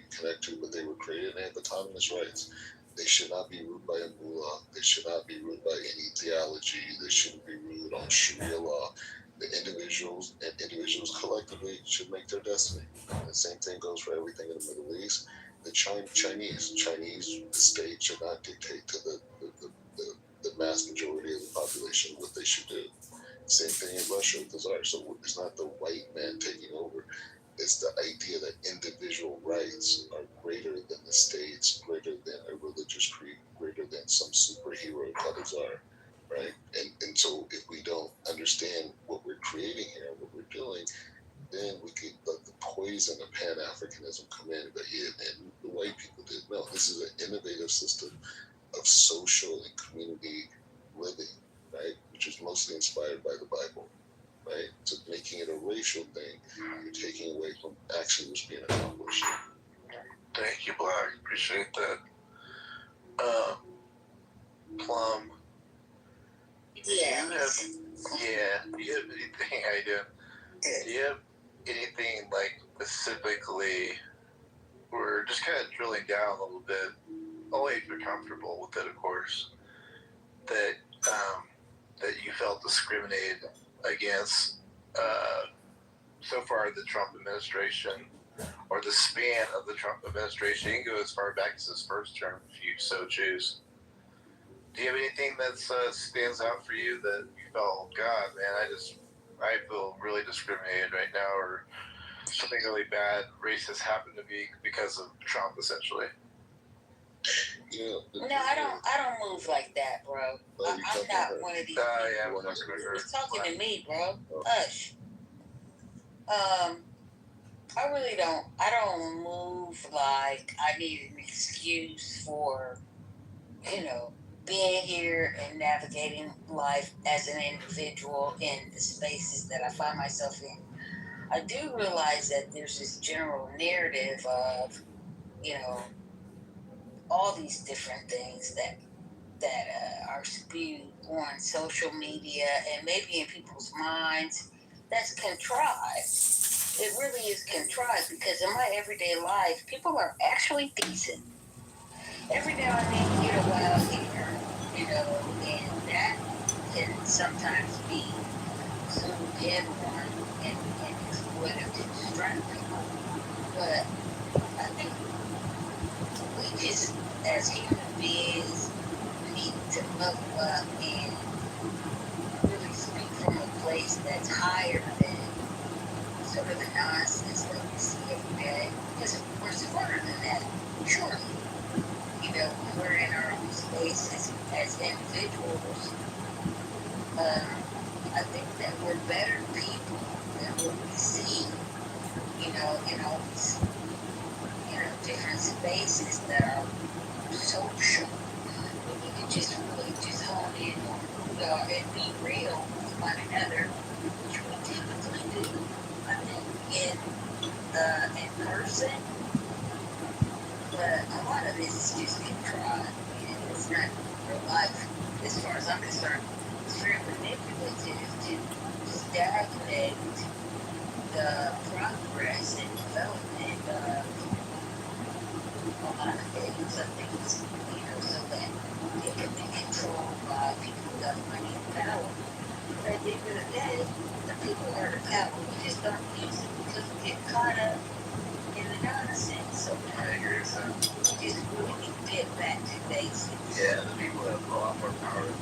Speaker 20: connect to, but they were created and they have autonomous rights. They should not be ruled by a mullah. They should not be ruled by any theology. They shouldn't be ruled on Sharia law. The individuals collectively should make their destiny. And the same thing goes for everything in the Middle East. The Chinese, the state should not dictate to the mass majority of the population what they should do. Same thing in Russia with the Tsar. So it's not the white man taking over. It's the idea that individual rights are greater than the states, greater than a religious creed, greater than some superhero called a Tsar, right? And so if we don't understand what we're creating here, what we're doing, then we could let the poison of Pan-Africanism come in. But yeah, and the white people did. No, this is an innovative system of social and community living, right? Which is mostly inspired by the Bible, right? So making it a racial thing, you're taking away from actually what's being accomplished.
Speaker 8: Thank you, Black. Appreciate that. Plum.
Speaker 19: Yeah.
Speaker 8: Do you have anything I do? Do you have anything like specifically? We're just kind of drilling down a little bit. Only if you're comfortable with it, of course. That you felt discriminated against so far in the Trump administration, or the span of the Trump administration. You can go as far back as his first term if you so choose. Do you have anything that stands out for you that you felt, God, man, I feel really discriminated right now, or something really bad, racist happened to me because of Trump, essentially?
Speaker 19: No, I don't move like that, bro. I'm not one of these people. He's talking to me, bro. Hush. I really don't. I don't move like I need an excuse for, being here and navigating life as an individual in the spaces that I find myself in. I do realize that there's this general narrative of, all these different things that are spewed on social media and maybe in people's minds. That's contrived. It really is contrived because in my everyday life, people are actually decent. Every now and then you get a wild hater, and that can sometimes be zoomed in on and exploited to distract people. But I think we just, as human beings, need to level up and really speak from a place that's higher than sort of the nonsense that we see every day. Because we're smarter than that, surely. When we're in our own spaces as individuals, I think that we're better people than what we see, in all these, different spaces that are social. We need to just really just hone in on who we are and be real with one another, which we typically do. I think in person, but a lot of this is just contrived. It's not real life, as far as I'm concerned. It's very manipulative to stagnate the progress and development of a lot of things. I think it's, so that it can be controlled by people who got money and power. But at the end of the day, the people are the power. We just don't use it because we get caught up in the nonsense. So we just really need to get back to basics.
Speaker 8: Yeah, the people have a lot more power than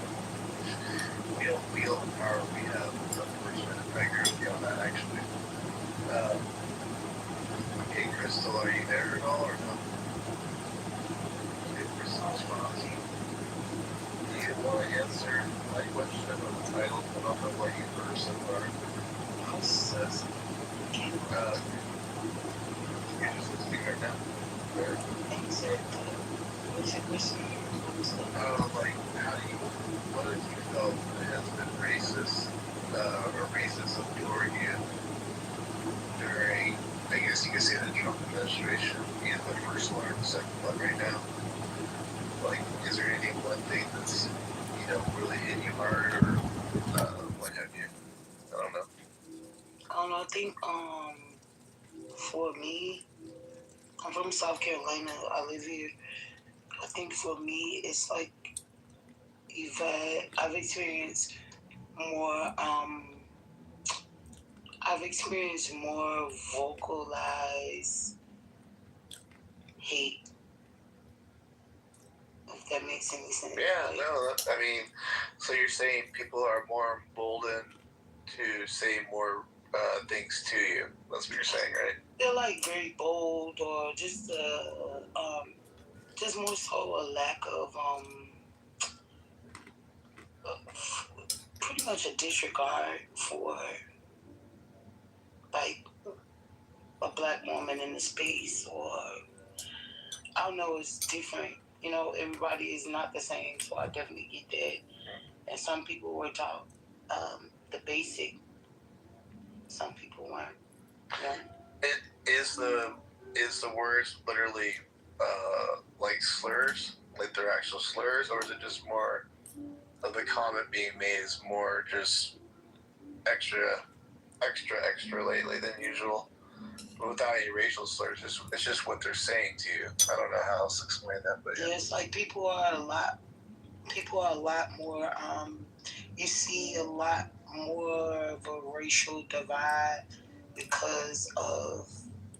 Speaker 8: we don't wield the power we have. It's unfortunate. I agree with you on that, actually. Okay, Crystal, are you there at all or no? Okay, Crystal response. Do you want to answer my question on the title? I don't know what you've heard so far. Says, you're just listening right now. Where? What's your question? What have you felt has been racist or racism toward you during, I guess you could say, the Trump administration, either the first one or the second one right now? Like, is there anything, one thing that's, really hit you hard or what have you? I don't know.
Speaker 21: I think, for me, I'm from South Carolina. I live here. I think for me, it's like I've experienced more. I've experienced more vocalized hate. If that makes any sense.
Speaker 8: Yeah, no. I mean, so you're saying people are more emboldened to say more things to you. That's what you're saying, right?
Speaker 21: They're like very bold, or just more so a lack of pretty much a disregard for like a black woman in the space, or I don't know, it's different. Everybody is not the same, so I definitely get that. And some people were taught the basic. Some people weren't.
Speaker 8: It is the is the words literally like slurs, like they're actual slurs, or is it just more of the comment being made is more just extra lately than usual, but without any racial slurs? It's just what they're saying to you. I don't know how else to explain that, but
Speaker 21: yeah, it's like people are a lot more. You see a lot more of a racial divide because of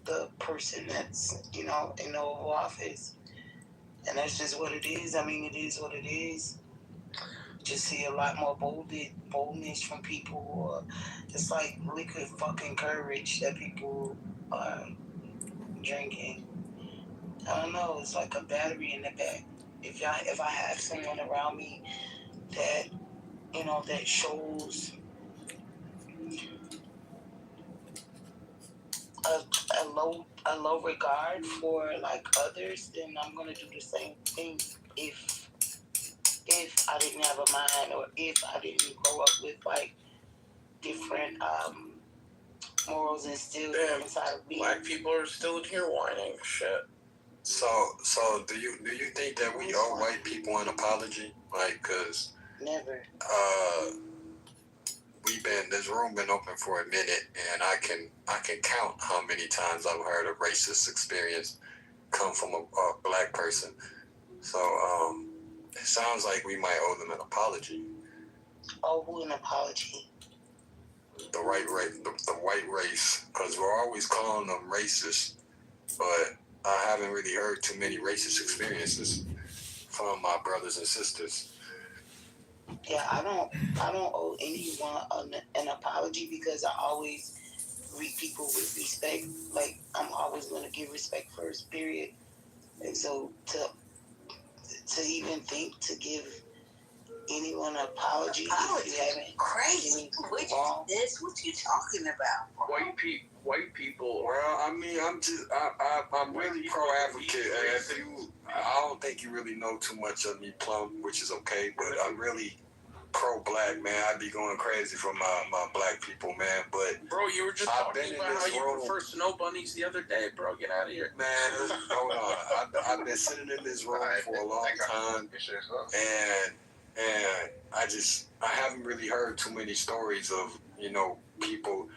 Speaker 21: the person that's in the Oval Office, and that's just what it is. I mean, it is what it is. Just see a lot more boldness from people, or it's like liquid fucking courage that people are drinking. I don't know. It's like a battery in the back. If I have someone around me that that shows a low regard for like others, then I'm gonna do the same thing. If I didn't have a mind, or if I didn't grow up with like different morals instilled inside of me.
Speaker 4: Black people are still in here whining shit.
Speaker 6: So do you think that we owe white people an apology? Like, cause
Speaker 21: never.
Speaker 6: This room been open for a minute, and I can count how many times I've heard a racist experience come from a black person. So it sounds like we might owe them an apology.
Speaker 21: Oh, who an apology?
Speaker 6: The white race, because we're always calling them racist, but I haven't really heard too many racist experiences from my brothers and sisters.
Speaker 21: Yeah, I don't owe anyone an apology, because I always treat people with respect. Like, I'm always going to give respect first, period. And so to even think to give anyone an apology if you haven't
Speaker 19: crazy. What you talking about?
Speaker 4: White people.
Speaker 6: Well, I mean, I'm really pro-advocate. I don't think you really know too much of me, Plum, which is okay, but I'm really pro-black, man. I'd be going crazy for my black people, man. But
Speaker 4: bro, you were just talking about how you prefer snow bunnies the other day, bro. Get out of here,
Speaker 6: man. Hold on. I've been sitting in this room for a long time, and I haven't really heard too many stories of people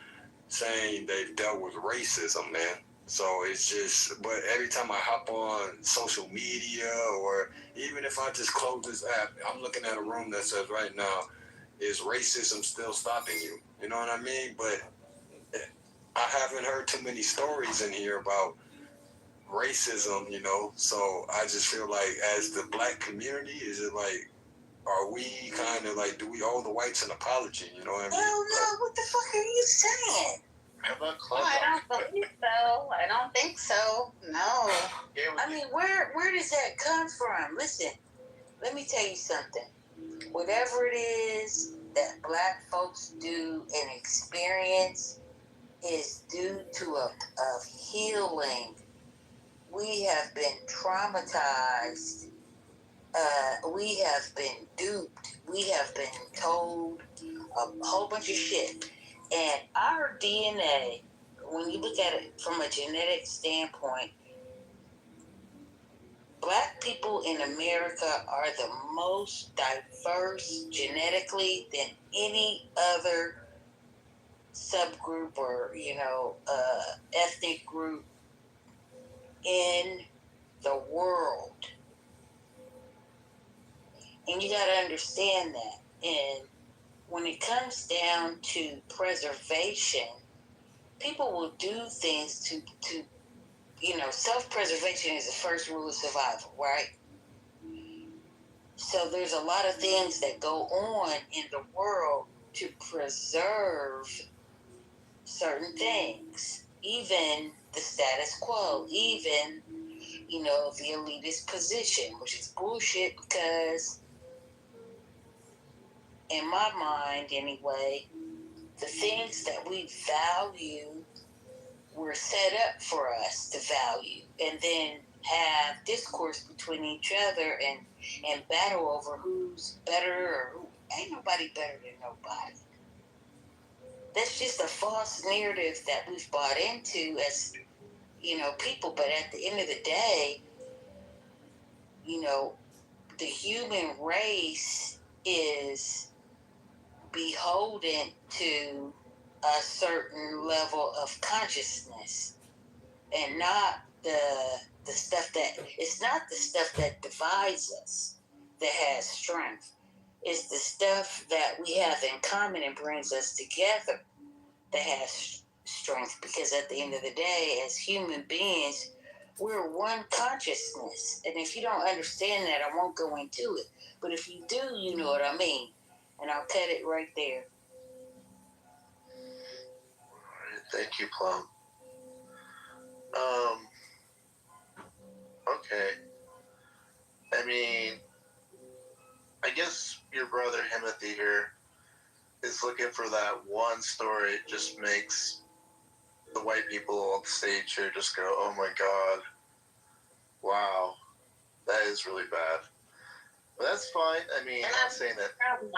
Speaker 6: saying they've dealt with racism, man. So it's just, but every time I hop on social media, or even if I just close this app, I'm looking at a room that says right now, is racism still stopping you? You know what I mean? But I haven't heard too many stories in here about racism, so I just feel like, as the black community, is it like, are we kind of like, do we owe the whites an apology? You know what I mean?
Speaker 19: Hell no, what the fuck are you saying?
Speaker 14: I don't believe so. I don't think so. No.
Speaker 19: I mean, where does that come from? Listen, let me tell you something. Whatever it is that black folks do and experience is due to a healing. We have been traumatized. We have been duped. We have been told a whole bunch of shit. And our DNA, when you look at it from a genetic standpoint, black people in America are the most diverse genetically than any other subgroup or, ethnic group in the world. And you got to understand that. And when it comes down to preservation, people will do things to self-preservation is the first rule of survival, right? So there's a lot of things that go on in the world to preserve certain things, even the status quo, even, the elitist position, which is bullshit, because in my mind anyway, the things that we value were set up for us to value, and then have discourse between each other and battle over who's better, or who ain't nobody better than nobody. That's just a false narrative that we've bought into as people. But at the end of the day, the human race is beholden to a certain level of consciousness, and not the stuff that it's not the stuff that divides us that has strength. It's the stuff that we have in common and brings us together that has strength. Because at the end of the day, as human beings, we're one consciousness. And if you don't understand that, I won't go into it. But if you do, you know what I mean. And I'll cut it right there.
Speaker 2: Thank you, Plum. Okay. I mean, I guess your brother Timothy here is looking for that one story. It just makes the white people on the stage here just go, oh my God, wow, that is really bad. But that's fine. I mean, I'm not saying that.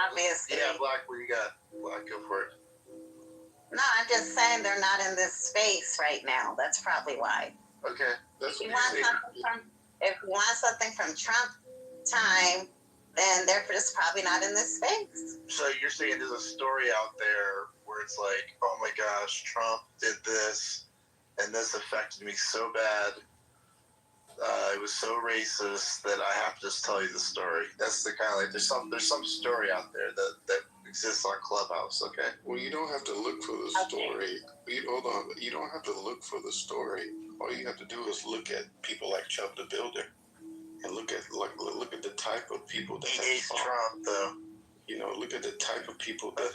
Speaker 14: Obviously.
Speaker 2: Yeah, Black, what you got? Black, go for it.
Speaker 14: No, I'm just saying they're not in this space right now. That's probably why.
Speaker 2: Okay.
Speaker 14: If you want something from Trump time, then they're just probably not in this space.
Speaker 2: So you're saying there's a story out there where it's like, oh my gosh, Trump did this, and this affected me so bad. It was so racist that I have to just tell you the story. That's the kind of like there's some story out there that exists on Clubhouse. Okay.
Speaker 22: Well, you don't have to look for the story. Hold on. You don't have to look for the story. All you have to do is look at people like Chubb the Builder, and look at the type of people that
Speaker 2: he hates Trump, though.
Speaker 22: Look at the type of people that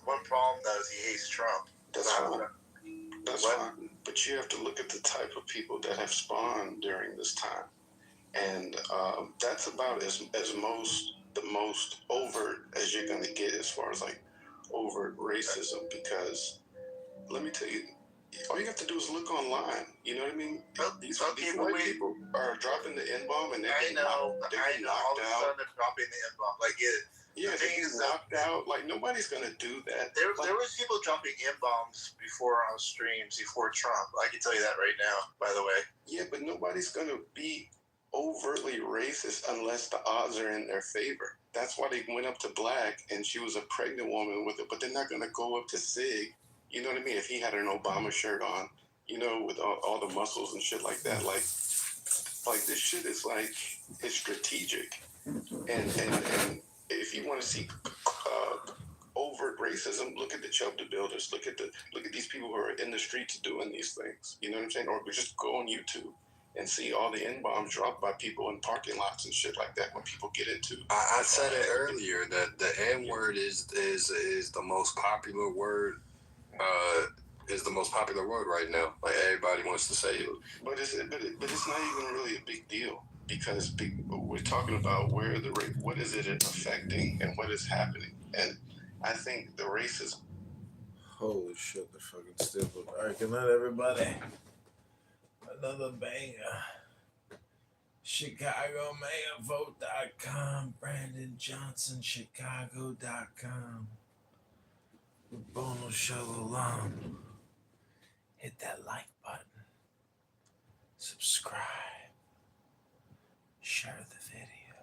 Speaker 2: one problem though is he hates Trump.
Speaker 22: That's fine. That's fine. But you have to look at the type of people that have spawned during this time, and that's about the most overt as you're going to get as far as like overt racism. Because let me tell you, all you have to do is look online. You know what I mean? These white people are dropping the N-bomb, and they're getting knocked out.
Speaker 2: All of a sudden they're dropping the N-bomb. Like
Speaker 22: they're getting knocked out. Like nobody's gonna do that.
Speaker 2: There was people dropping N-bombs before on streams before Trump. I can tell you that right now. By the way.
Speaker 22: Yeah, but nobody's gonna be overtly racist unless the odds are in their favor. That's why they went up to Black, and she was a pregnant woman with it. But they're not gonna go up to Sig. You know what I mean? If he had an Obama shirt on, with all the muscles and shit like that, like this shit is like, it's strategic. And if you want to see overt racism, look at the Chubb the Builders. Look at these people who are in the streets doing these things. You know what I'm saying? Or just go on YouTube and see all the N-bombs dropped by people in parking lots and shit like that when people get into.
Speaker 6: I said it earlier that the N-word is the most popular word. Is the most popular word right now. Like everybody wants to say it.
Speaker 22: But it's not even really a big deal, because we're talking about what is it affecting and what is happening. And I think the racism.
Speaker 7: Holy shit, the fucking stupid. All right, good night, everybody. Another banger. ChicagoMayorVote.com. Brandon Johnson, Chicago.com. Bono Shalom. Hit that like button. Subscribe. Share the video.